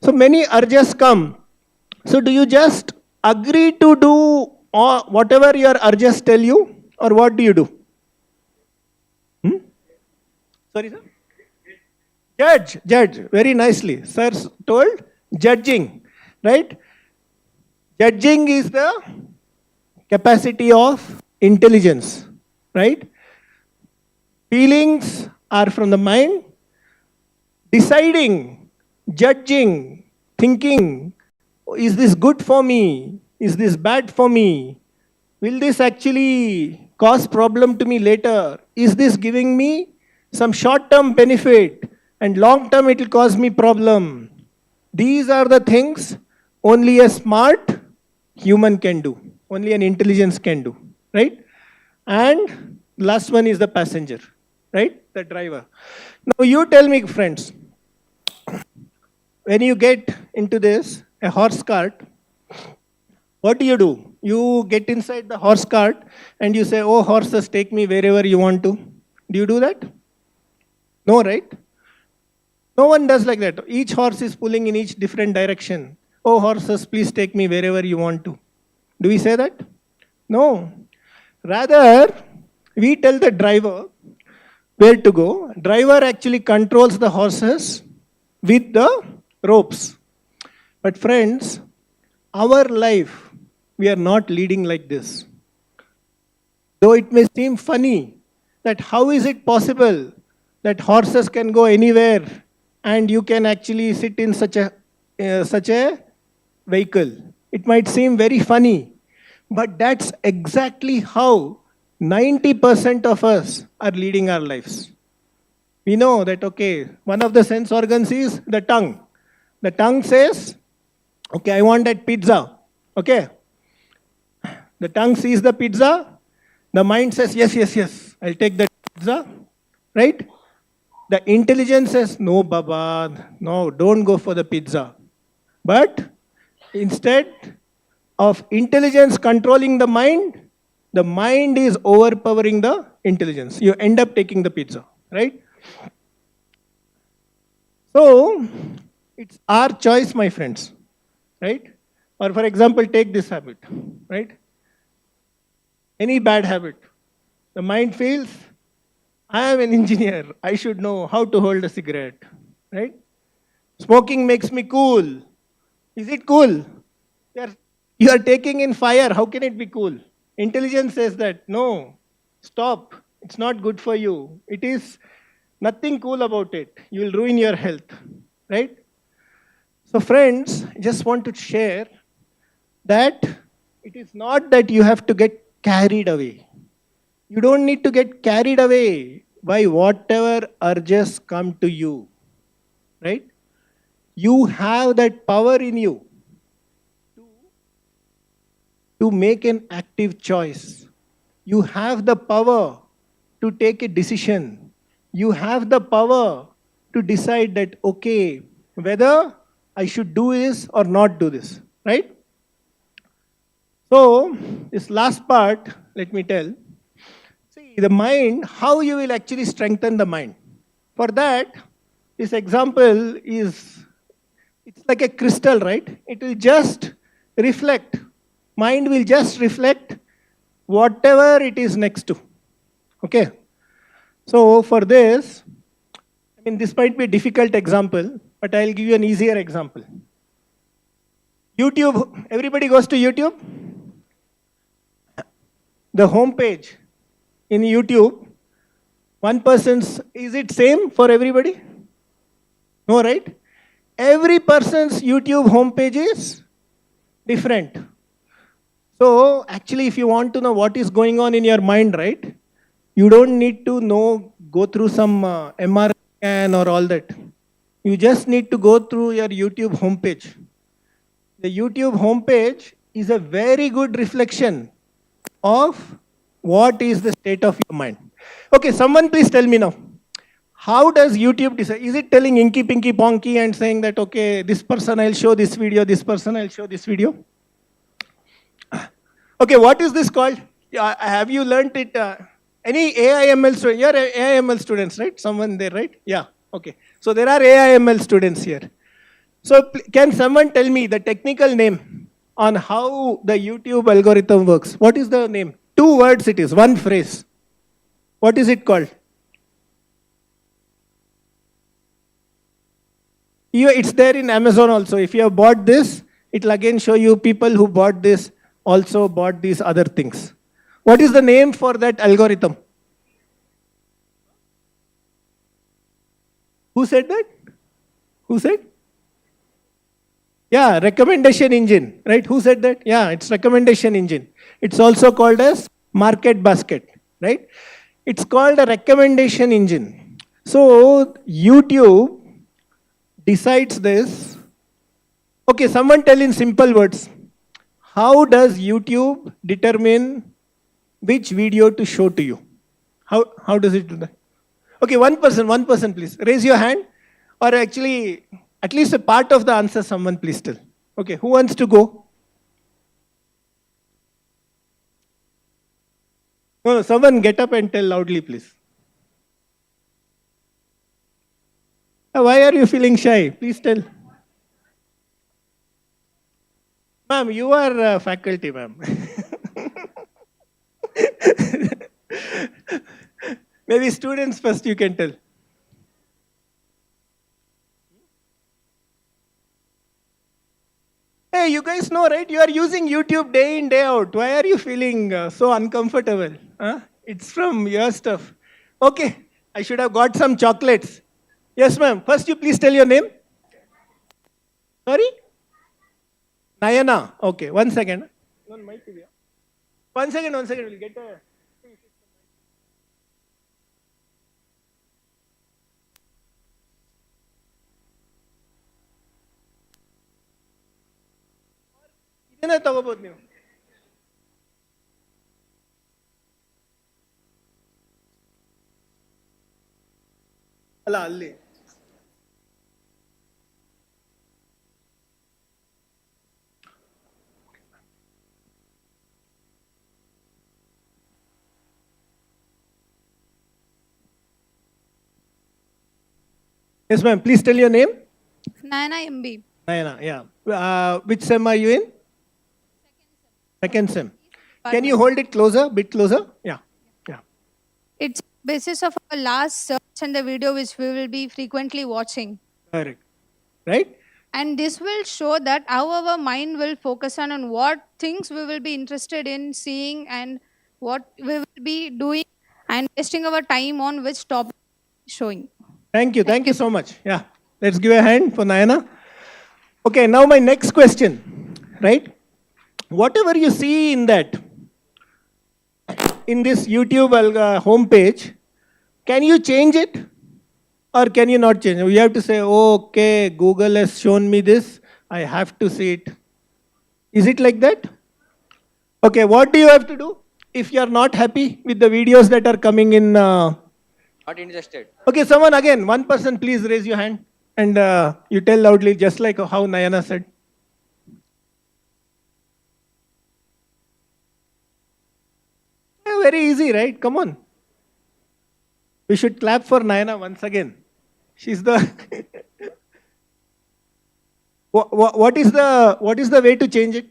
So many urges come. So do you just agree to do whatever your urges tell you, or what do you do? Sorry, sir? Judge, very nicely. Sir told judging, right? Judging is the capacity of intelligence, right? Feelings are from the mind. Deciding, judging, thinking, is this good for me? Is this bad for me? Will this actually cause problem to me later? Is this giving me some short-term benefit and long-term it will cause me problem? These are the things only a smart human can do. Only an intelligence can do, right? And last one is the passenger, right? The driver. Now you tell me, friends, when you get into this, a horse cart, what do? You get inside the horse cart and you say, oh, horses, take me wherever you want to. Do you do that? No, right? No one does like that. Each horse is pulling in each different direction. Oh, horses, please take me wherever you want to. Do we say that? No. Rather, we tell the driver where to go. Driver actually controls the horses with the ropes. But friends, our life, we are not leading like this. Though it may seem funny that how is it possible that horses can go anywhere and you can actually sit in such a vehicle. It might seem very funny, but that's exactly how 90% of us are leading our lives. We know that, okay, one of the sense organs is the tongue. The tongue says, okay, I want that pizza. Okay. The tongue sees the pizza. The mind says, yes, I'll take that pizza. Right? The intelligence says, no, Baba, no, don't go for the pizza. But instead of intelligence controlling the mind is overpowering the intelligence. You end up taking the pizza, right? So, it's our choice, my friends, right? Or for example, take this habit, right? Any bad habit. The mind feels, I am an engineer. I should know how to hold a cigarette, right? Smoking makes me cool. Is it cool? You are taking in fire. How can it be cool? Intelligence says that, no, stop. It's not good for you. It is nothing cool about it. You will ruin your health, right? So friends, I just want to share that it is not that you have to get carried away. You don't need to get carried away by whatever urges come to you, right? You have that power in you to make an active choice. You have the power to take a decision. You have the power to decide that, okay, whether I should do this or not do this, right? So, this last part, let me tell. See, the mind, how you will actually strengthen the mind. For that, this example is, it's like a crystal, right? It will just reflect. Mind will just reflect whatever it is next to. Okay? So, for this, I mean, this might be a difficult example, but I'll give you an easier example. YouTube, everybody goes to YouTube? The home page in YouTube, one person's, is it same for everybody? No, right? Every person's YouTube homepage is different. So, actually, if you want to know what is going on in your mind, right? You don't need to go through some MRI scan or all that. You just need to go through your YouTube homepage. The YouTube homepage is a very good reflection of what is the state of your mind. Okay, someone please tell me now. How does YouTube decide? Is it telling inky, pinky, ponky and saying that, okay, this person I'll show this video, this person I'll show this video? Okay, what is this called? Have you learnt it? Any AIML student? You're AIML students, right? Someone there, right? Yeah, okay. So there are AIML students here. So can someone tell me the technical name on how the YouTube algorithm works? What is the name? 2 words it is, 1 phrase. What is it called? It's there in Amazon also. If you have bought this, it will again show you people who bought this also bought these other things. What is the name for that algorithm? Who said that? Who said? Yeah, recommendation engine, right? Who said that? Yeah, it's recommendation engine. It's also called as market basket, right? It's called a recommendation engine. So YouTube decides this. Okay, someone tell in simple words. How does YouTube determine which video to show to you? How does it do that? Okay, one person please. Raise your hand. Or actually, at least a part of the answer someone please tell. Okay, who wants to go? No, someone get up and tell loudly please. Why are you feeling shy? Please tell. Ma'am, you are faculty, ma'am. Maybe students first you can tell. Hey, you guys know, right? You are using YouTube day in, day out. Why are you feeling so uncomfortable? Huh? It's from your stuff. Okay, I should have got some chocolates. Yes, ma'am. First, you please tell your name. Sorry? Nayana. Okay, 1 second. One second, we'll get a... ಇದನ್ನೇ ತಗೋಬಹುದು ನೀವು. ಅಲ್ಲ ಅಲ್ಲಿ Yes, ma'am. Please tell your name. Nayana MB. Nayana, yeah. Which sem are you in? Second sem. Can you hold it closer, bit closer? Yeah. Yeah. It's basis of our last search and the video which we will be frequently watching. Correct. Right? And this will show that how our mind will focus on what things we will be interested in seeing and what we will be doing and wasting our time on which topic showing. Thank you. Thank you so much. Yeah. Let's give a hand for Nayana. Okay, now my next question. Right? Whatever you see in that, in this YouTube homepage, can you change it or can you not change it? You have to say, okay, Google has shown me this, I have to see it. Is it like that? Okay, what do you have to do if you are not happy with the videos that are coming in? Not interested. Okay, someone again, one person please raise your hand and you tell loudly just like how Nayana said. Very easy, right? Come on. We should clap for Nayana once again. She's the... what is the way to change it?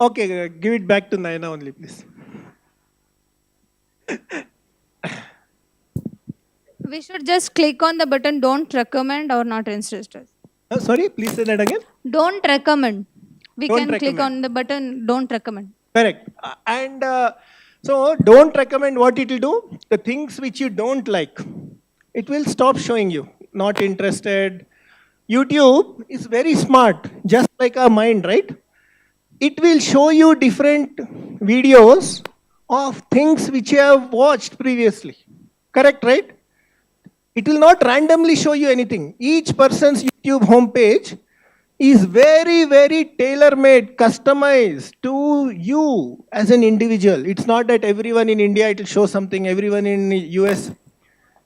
Okay, give it back to Nayana only, please. We should just click on the button don't recommend or not interested. Sorry, please say that again. Don't recommend. We Don't can click recommend. on the button don't recommend. Correct. And so don't recommend what it will do. The things which you don't like, it will stop showing you. Not interested. YouTube is very smart, just like our mind, right? It will show you different videos of things which you have watched previously. Correct, right? It will not randomly show you anything. Each person's YouTube homepage is very, very tailor-made, customized to you as an individual. It's not that everyone in India, it will show something, everyone in US.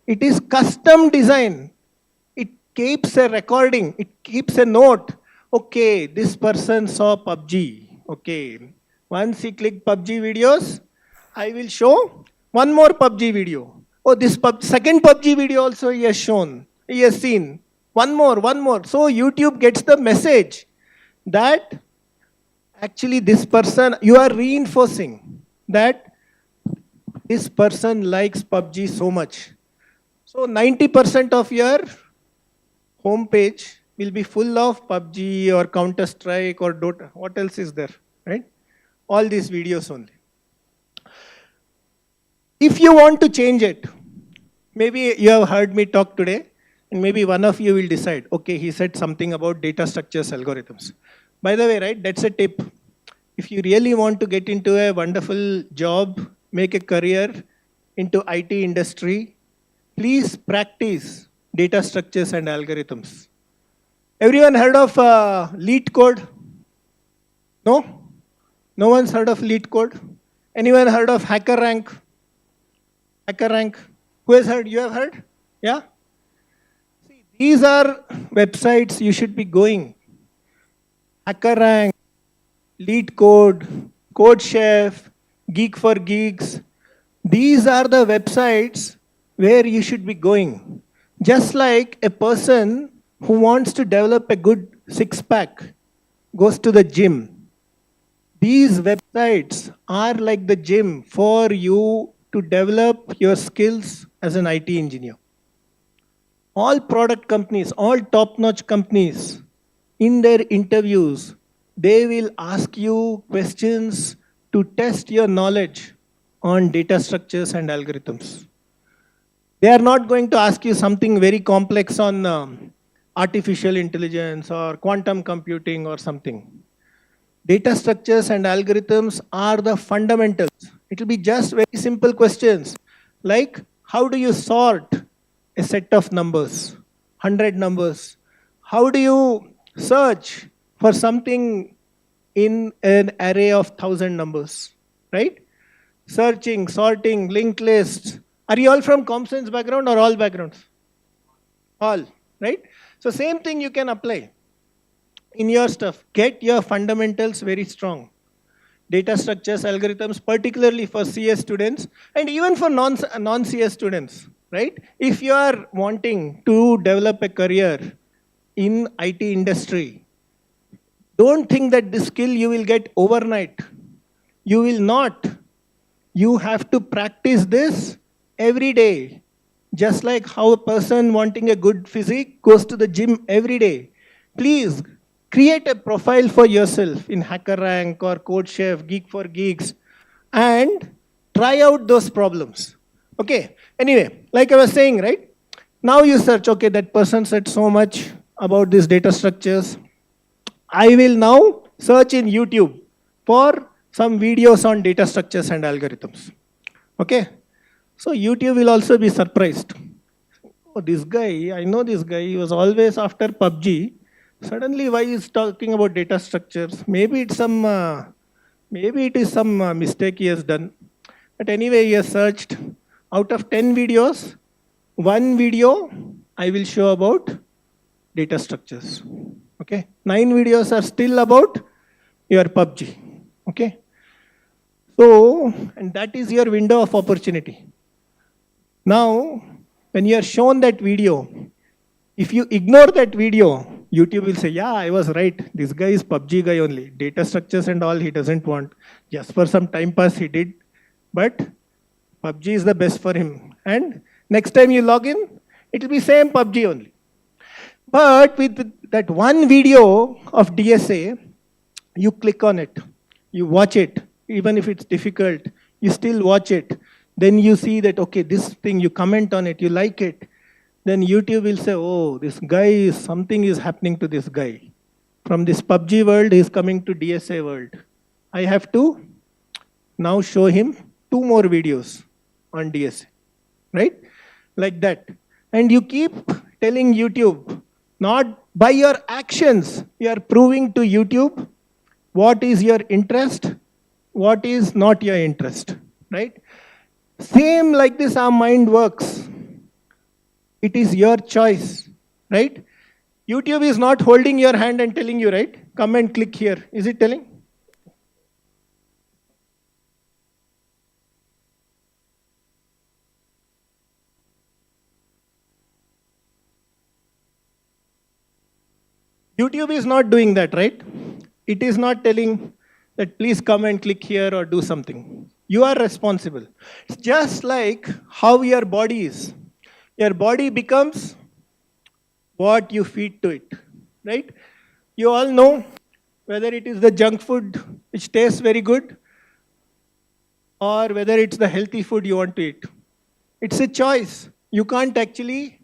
It is custom design. It keeps a recording, it keeps a note. Okay, this person saw PUBG. Okay, once he clicked PUBG videos, I will show one more PUBG video. Oh, this second PUBG video also he has shown, he has seen. One more. So YouTube gets the message that actually this person, you are reinforcing that this person likes PUBG so much. So 90% of your homepage will be full of PUBG or Counter-Strike or Dota. What else is there, right? All these videos only. If you want to change it, maybe you have heard me talk today, and maybe one of you will decide, okay, he said something about data structures, algorithms. By the way, right, that's a tip. If you really want to get into a wonderful job, make a career into IT industry, please practice data structures and algorithms. Everyone heard of lead code? No? No one's heard of lead code? Anyone heard of hacker rank? Hacker rank. Who has heard? You have heard? Yeah? See, these are websites you should be going. Hacker rank, lead code, code chef, geek for geeks. These are the websites where you should be going. Just like a person who wants to develop a good six-pack goes to the gym. These websites are like the gym for you to develop your skills as an IT engineer. All product companies, all top-notch companies, in their interviews, they will ask you questions to test your knowledge on data structures and algorithms. They are not going to ask you something very complex on artificial intelligence or quantum computing or something. Data structures and algorithms are the fundamentals. It will be just very simple questions like, how do you sort a set of numbers, 100 numbers? How do you search for something in an array of 1,000 numbers, right? Searching, sorting, linked lists. Are you all from comp science background or all backgrounds? All, right? So same thing you can apply in your stuff. Get your fundamentals very strong. Data structures, algorithms, particularly for CS students and even for non-CS students, right? If you are wanting to develop a career in IT industry, don't think that this skill you will get overnight. You will not. You have to practice this every day. Just like how a person wanting a good physique goes to the gym every day. Please create a profile for yourself in HackerRank or CodeChef, Geek for Geeks, and try out those problems. Okay, anyway, like I was saying, right? Now you search, okay, that person said so much about these data structures. I will now search in YouTube for some videos on data structures and algorithms. Okay, so YouTube will also be surprised. Oh, this guy, I know this guy, he was always after PUBG. Suddenly, why is talking about data structures? Maybe it's some, maybe it is some mistake he has done. But anyway, he has searched. Out of 10 videos, 1 video I will show about data structures. Okay, 9 videos are still about your PUBG. Okay, so and that is your window of opportunity. Now, when you are shown that video, if you ignore that video, YouTube will say, yeah, I was right. This guy is PUBG guy only. Data structures and all he doesn't want. Just for some time pass he did. But PUBG is the best for him. And next time you log in, it will be same PUBG only. But with that one video of DSA, you click on it. You watch it. Even if it's difficult, you still watch it. Then you see that, okay, this thing, you comment on it, you like it. Then YouTube will say, oh, this guy, something is happening to this guy. From this PUBG world, he is coming to DSA world. I have to now show him 2 more videos on DSA, right? Like that. And you keep telling YouTube, not by your actions, you are proving to YouTube what is your interest, what is not your interest, right? Same like this, our mind works. It is your choice, right? YouTube is not holding your hand and telling you, right? Come and click here. Is it telling? YouTube is not doing that, right? It is not telling that please come and click here or do something. You are responsible. It's just like how your body is. Your body becomes what you feed to it, right? You all know whether it is the junk food which tastes very good or whether it's the healthy food you want to eat. It's a choice. You can't actually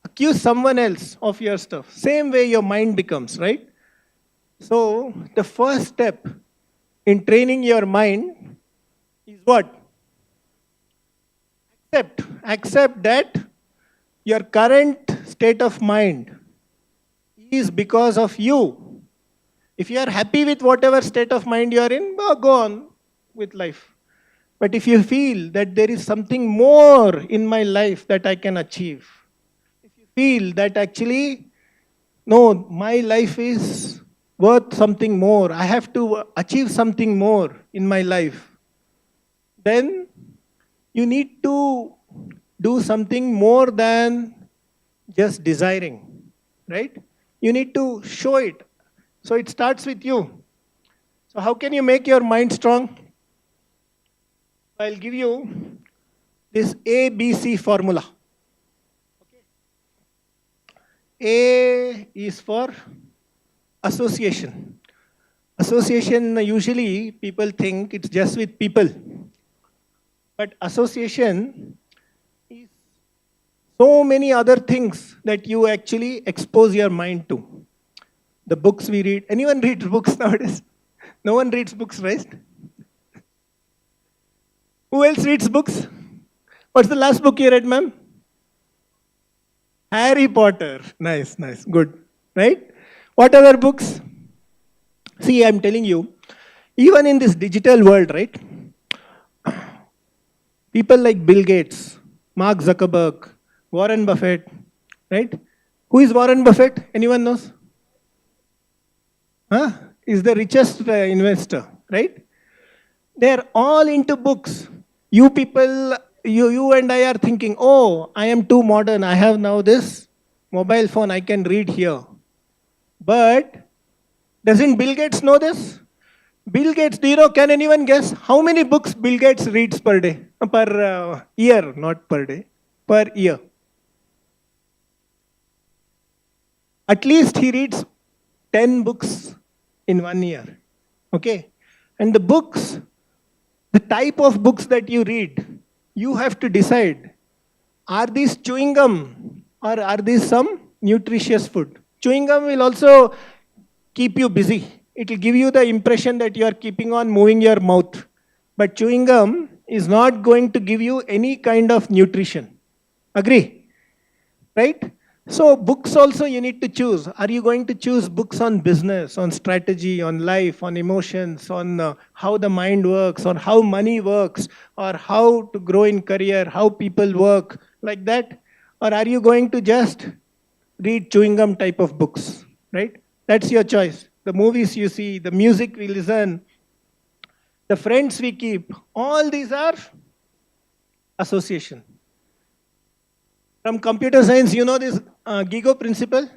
accuse someone else of your stuff. Same way your mind becomes, right? So the first step in training your mind is what? Accept that your current state of mind is because of you. If you are happy with whatever state of mind you are in, well, go on with life. But if you feel that there is something more in my life that I can achieve, if you feel that actually, no, my life is worth something more, I have to achieve something more in my life, then you need to do something more than just desiring, right? You need to show it. So it starts with you. So how can you make your mind strong? I'll give you this ABC formula. Okay. A is for association. Association, usually people think it's just with people. But association is so many other things that you actually expose your mind to. The books we read. Anyone reads books nowadays? No one reads books, right? Who else reads books? What's the last book you read, ma'am? Harry Potter. Nice, good. Right? What other books? See, I'm telling you, even in this digital world, right? People like Bill Gates, Mark Zuckerberg, Warren Buffett, right? Who is Warren Buffett? Anyone knows? Is the richest investor, right? They're all into books. You people, you and I are thinking, oh, I am too modern. I have now this mobile phone. I can read here. But doesn't Bill Gates know this? Bill Gates, do you know, can anyone guess how many books Bill Gates reads per day? Per year, not per day, per year. At least he reads 10 books in 1 year. Okay? And the books, the type of books that you read, you have to decide, are these chewing gum or are these some nutritious food? Chewing gum will also keep you busy. It will give you the impression that you are keeping on moving your mouth. But chewing gum is not going to give you any kind of nutrition. Agree? Right? So books also you need to choose. Are you going to choose books on business, on strategy, on life, on emotions, on how the mind works, on how money works, or how to grow in career, how people work, like that? Or are you going to just read chewing gum type of books, right? That's your choice. The movies you see, the music we listen, the friends we keep, all these are association. From computer science, you know this GIGO principle?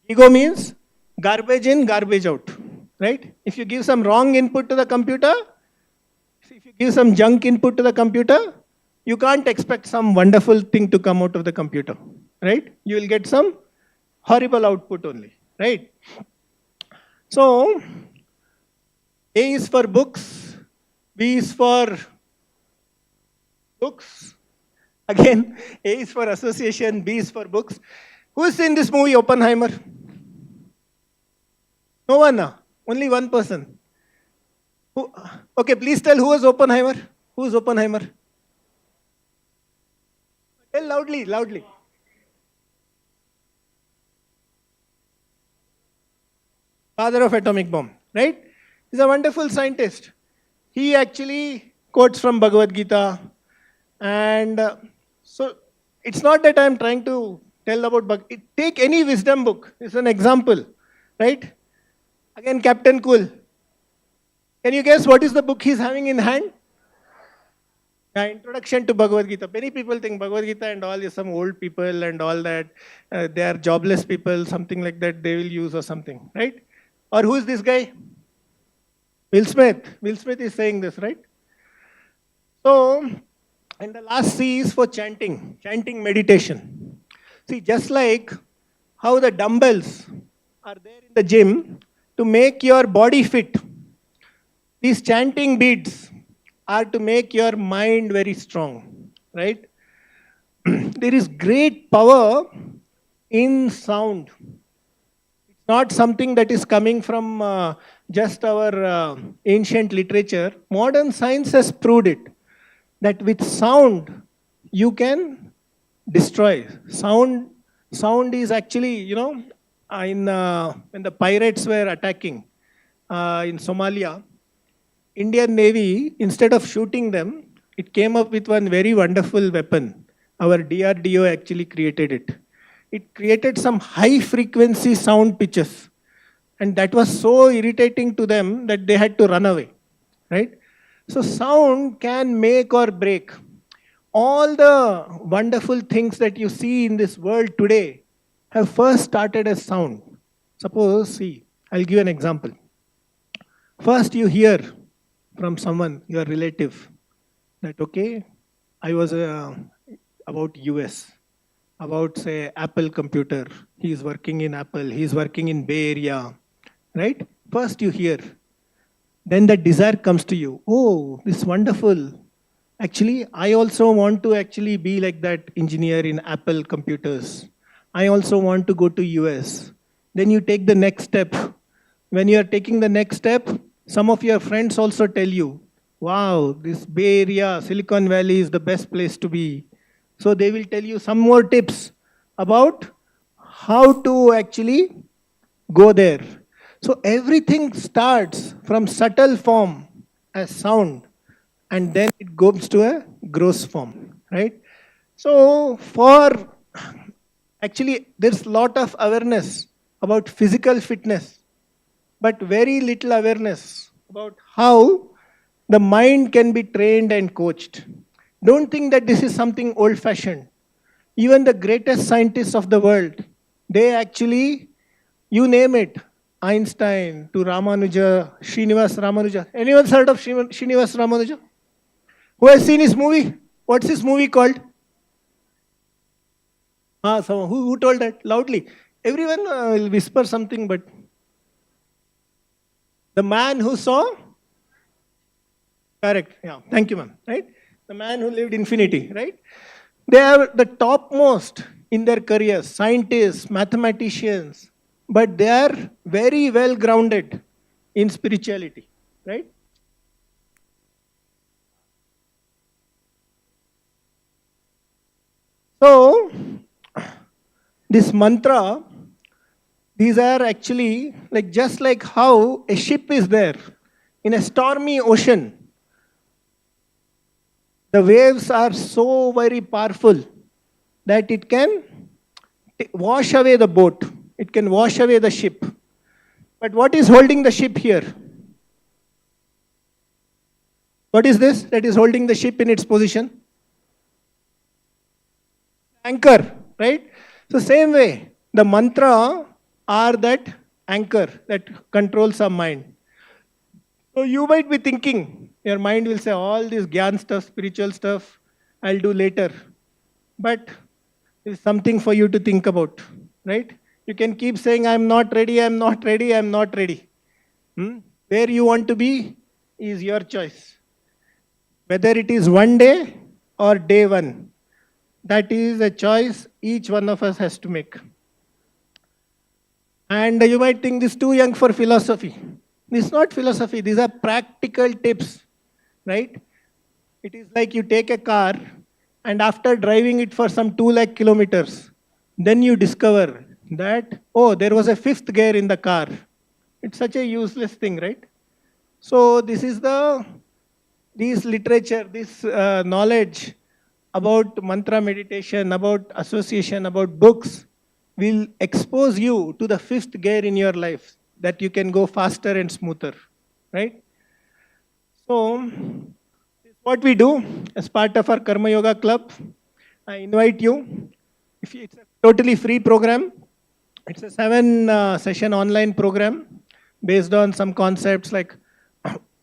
GIGO means garbage in, garbage out, right? If you give some wrong input to the computer, if you give some junk input to the computer, you can't expect some wonderful thing to come out of the computer, right? You will get some horrible output only, right? So, A is for books, B is for books. Again, A is for association, B is for books. Who's seen this movie, Oppenheimer? No one, only one person. Who? Okay, please tell who was Oppenheimer? Who's Oppenheimer? Tell loudly, loudly. Father of atomic bomb, right? He's a wonderful scientist. He actually quotes from Bhagavad Gita. And so it's not that I'm trying to tell about take any wisdom book. It's an example, right? Again, Captain Cool. Can you guess what is the book he's having in hand? Introduction to Bhagavad Gita. Many people think Bhagavad Gita and all is some old people and all that. They are jobless people, something like that they will use or something, right? Or who is this guy? Will Smith. Will Smith is saying this, right? So, and the last C is for chanting, chanting meditation. See, just like how the dumbbells are there in the gym to make your body fit, these chanting beads are to make your mind very strong, right? There is great power in sound. It's not something that is coming from just our ancient literature. Modern science has proved it, that with sound you can destroy. Sound is actually, when the pirates were attacking in Somalia, Indian Navy, instead of shooting them, it came up with one very wonderful weapon. Our DRDO actually created it. It created some high frequency sound pitches. And that was so irritating to them that they had to run away, right? So sound can make or break. All the wonderful things that you see in this world today have first started as sound. Suppose, see, I'll give an example. First you hear from someone, your relative, that okay, I was about US, about say Apple computer, he is working in Apple, he is working in Bay Area, right? First you hear, then the desire comes to you, oh, this is wonderful. Actually, I also want to actually be like that engineer in Apple computers. I also want to go to US. Then you take the next step. When you are taking the next step, some of your friends also tell you, wow, this Bay Area, Silicon Valley is the best place to be. So they will tell you some more tips about how to actually go there. So everything starts from subtle form as sound, and then it goes to a gross form, right? So actually there's a lot of awareness about physical fitness, but very little awareness about how the mind can be trained and coached. Don't think that this is something old-fashioned. Even the greatest scientists of the world, they actually, you name it, Einstein to Ramanuja, Srinivas Ramanuja. Anyone heard of Srinivas Ramanuja? Who has seen his movie? What's his movie called? Someone, who told that loudly? Everyone will whisper something, but the man who saw? Correct, yeah, thank you ma'am, right? The man who lived infinity, right? They are the topmost in their careers, scientists, mathematicians, but they are very well grounded in spirituality, right? So, this mantra, these are actually like just like how a ship is there in a stormy ocean. The waves are so very powerful that it can wash away the boat. It can wash away the ship. But what is holding the ship here? What is this that is holding the ship in its position? Anchor, right? So same way, the mantra are that anchor that controls our mind. So you might be thinking, your mind will say all this gyan stuff, spiritual stuff, I'll do later. But it's something for you to think about, right? You can keep saying, I'm not ready, I'm not ready, I'm not ready. Where you want to be is your choice. Whether it is one day or day one, that is a choice each one of us has to make. And you might think this is too young for philosophy. This is not philosophy, these are practical tips, right? It is like you take a car and after driving it for some 2 lakh kilometers, then you discover that, oh, there was a 5th gear in the car. It's such a useless thing, right? So this is this literature, this knowledge about mantra meditation, about association, about books, will expose you to the 5th gear in your life, that you can go faster and smoother, right? So, this what we do as part of our Karma Yoga Club, I invite you. It's a totally free program. It's a 7-session online program based on some concepts like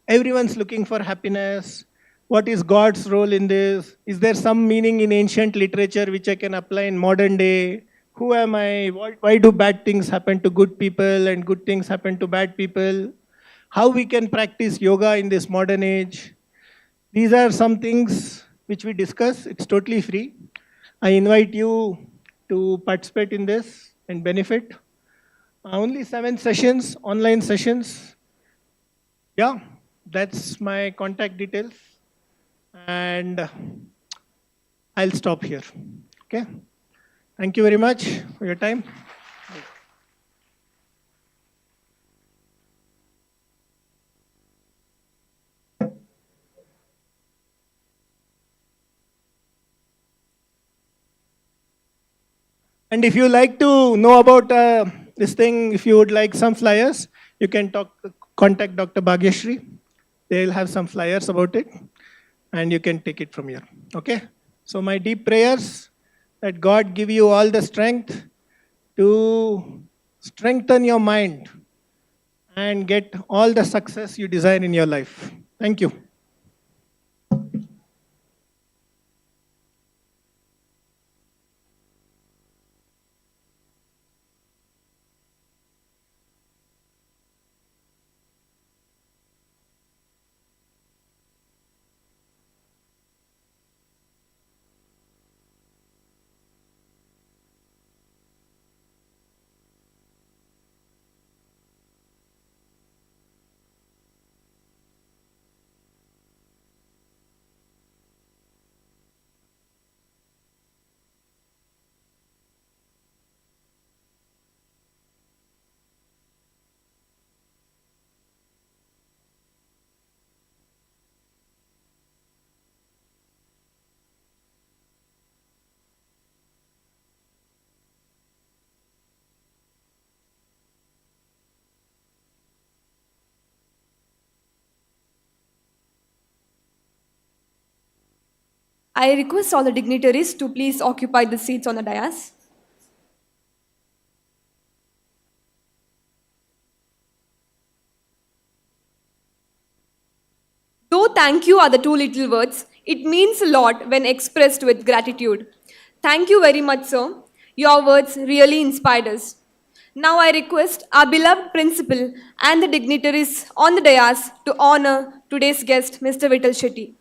everyone's looking for happiness. What is God's role in this? Is there some meaning in ancient literature which I can apply in modern day? Who am I? Why do bad things happen to good people and good things happen to bad people? How we can practice yoga in this modern age? These are some things which we discuss. It's totally free. I invite you to participate in this and benefit. Only 7 sessions, online sessions. Yeah, that's my contact details. And I'll stop here. Okay. Thank you very much for your time. And if you like to know about this thing, if you would like some flyers, you can contact Dr. Bhagyashri. They'll have some flyers about it, and you can take it from here. Okay? So my deep prayers that God give you all the strength to strengthen your mind and get all the success you desire in your life. Thank you. I request all the dignitaries to please occupy the seats on the dais. Though thank you are the two little words, it means a lot when expressed with gratitude. Thank you very much, sir. Your words really inspired us. Now I request our beloved principal and the dignitaries on the dais to honor today's guest, Mr. Vittal Shetty.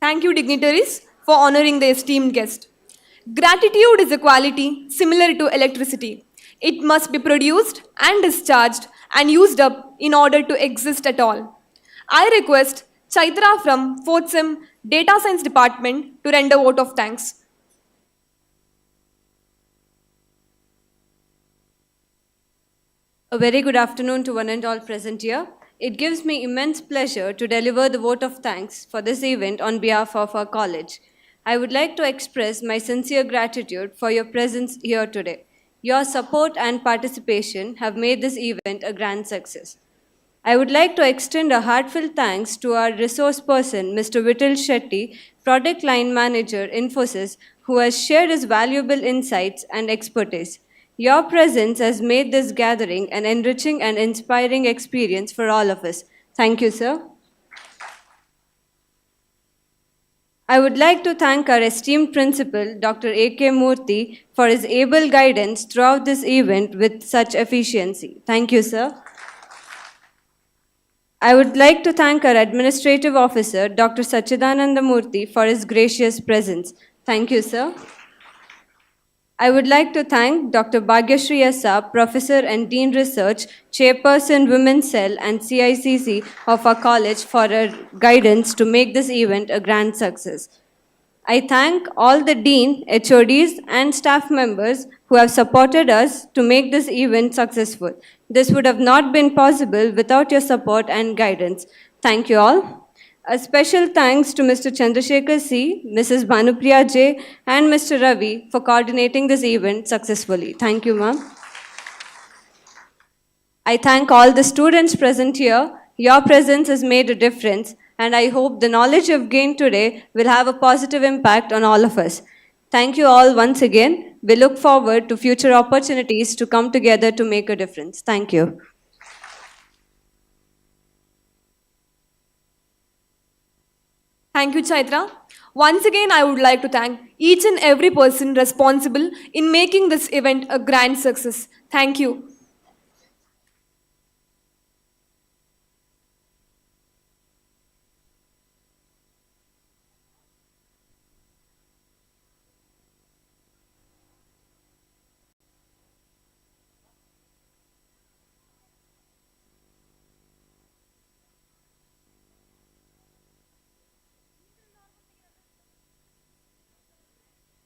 Thank you, dignitaries, for honoring the esteemed guest. Gratitude is a quality similar to electricity. It must be produced and discharged and used up in order to exist at all. I request Chaitra from 4th Sem Data Science Department to render vote of thanks. A very good afternoon to one and all present here. It gives me immense pleasure to deliver the vote of thanks for this event on behalf of our college. I would like to express my sincere gratitude for your presence here today. Your support and participation have made this event a grand success. I would like to extend a heartfelt thanks to our resource person, Mr. Vittal Shetty, Product Line Manager, Infosys, who has shared his valuable insights and expertise. Your presence has made this gathering an enriching and inspiring experience for all of us. Thank you, sir. I would like to thank our esteemed principal, Dr. A.K. Murthy, for his able guidance throughout this event with such efficiency. Thank you, sir. I would like to thank our administrative officer, Dr. Sachidananda Murthy, for his gracious presence. Thank you, sir. I would like to thank Dr. Bhagyashree Asa, Professor and Dean Research, Chairperson Women's Cell and CICC of our college for her guidance to make this event a grand success. I thank all the Dean, HODs and staff members who have supported us to make this event successful. This would have not been possible without your support and guidance. Thank you all. A special thanks to Mr. Chandrasekhar C., Mrs. Bhanupriya J., and Mr. Ravi for coordinating this event successfully. Thank you, ma'am. I thank all the students present here. Your presence has made a difference, and I hope the knowledge you've gained today will have a positive impact on all of us. Thank you all once again. We look forward to future opportunities to come together to make a difference. Thank you. Thank you, Chaitra. Once again, I would like to thank each and every person responsible in making this event a grand success. Thank you.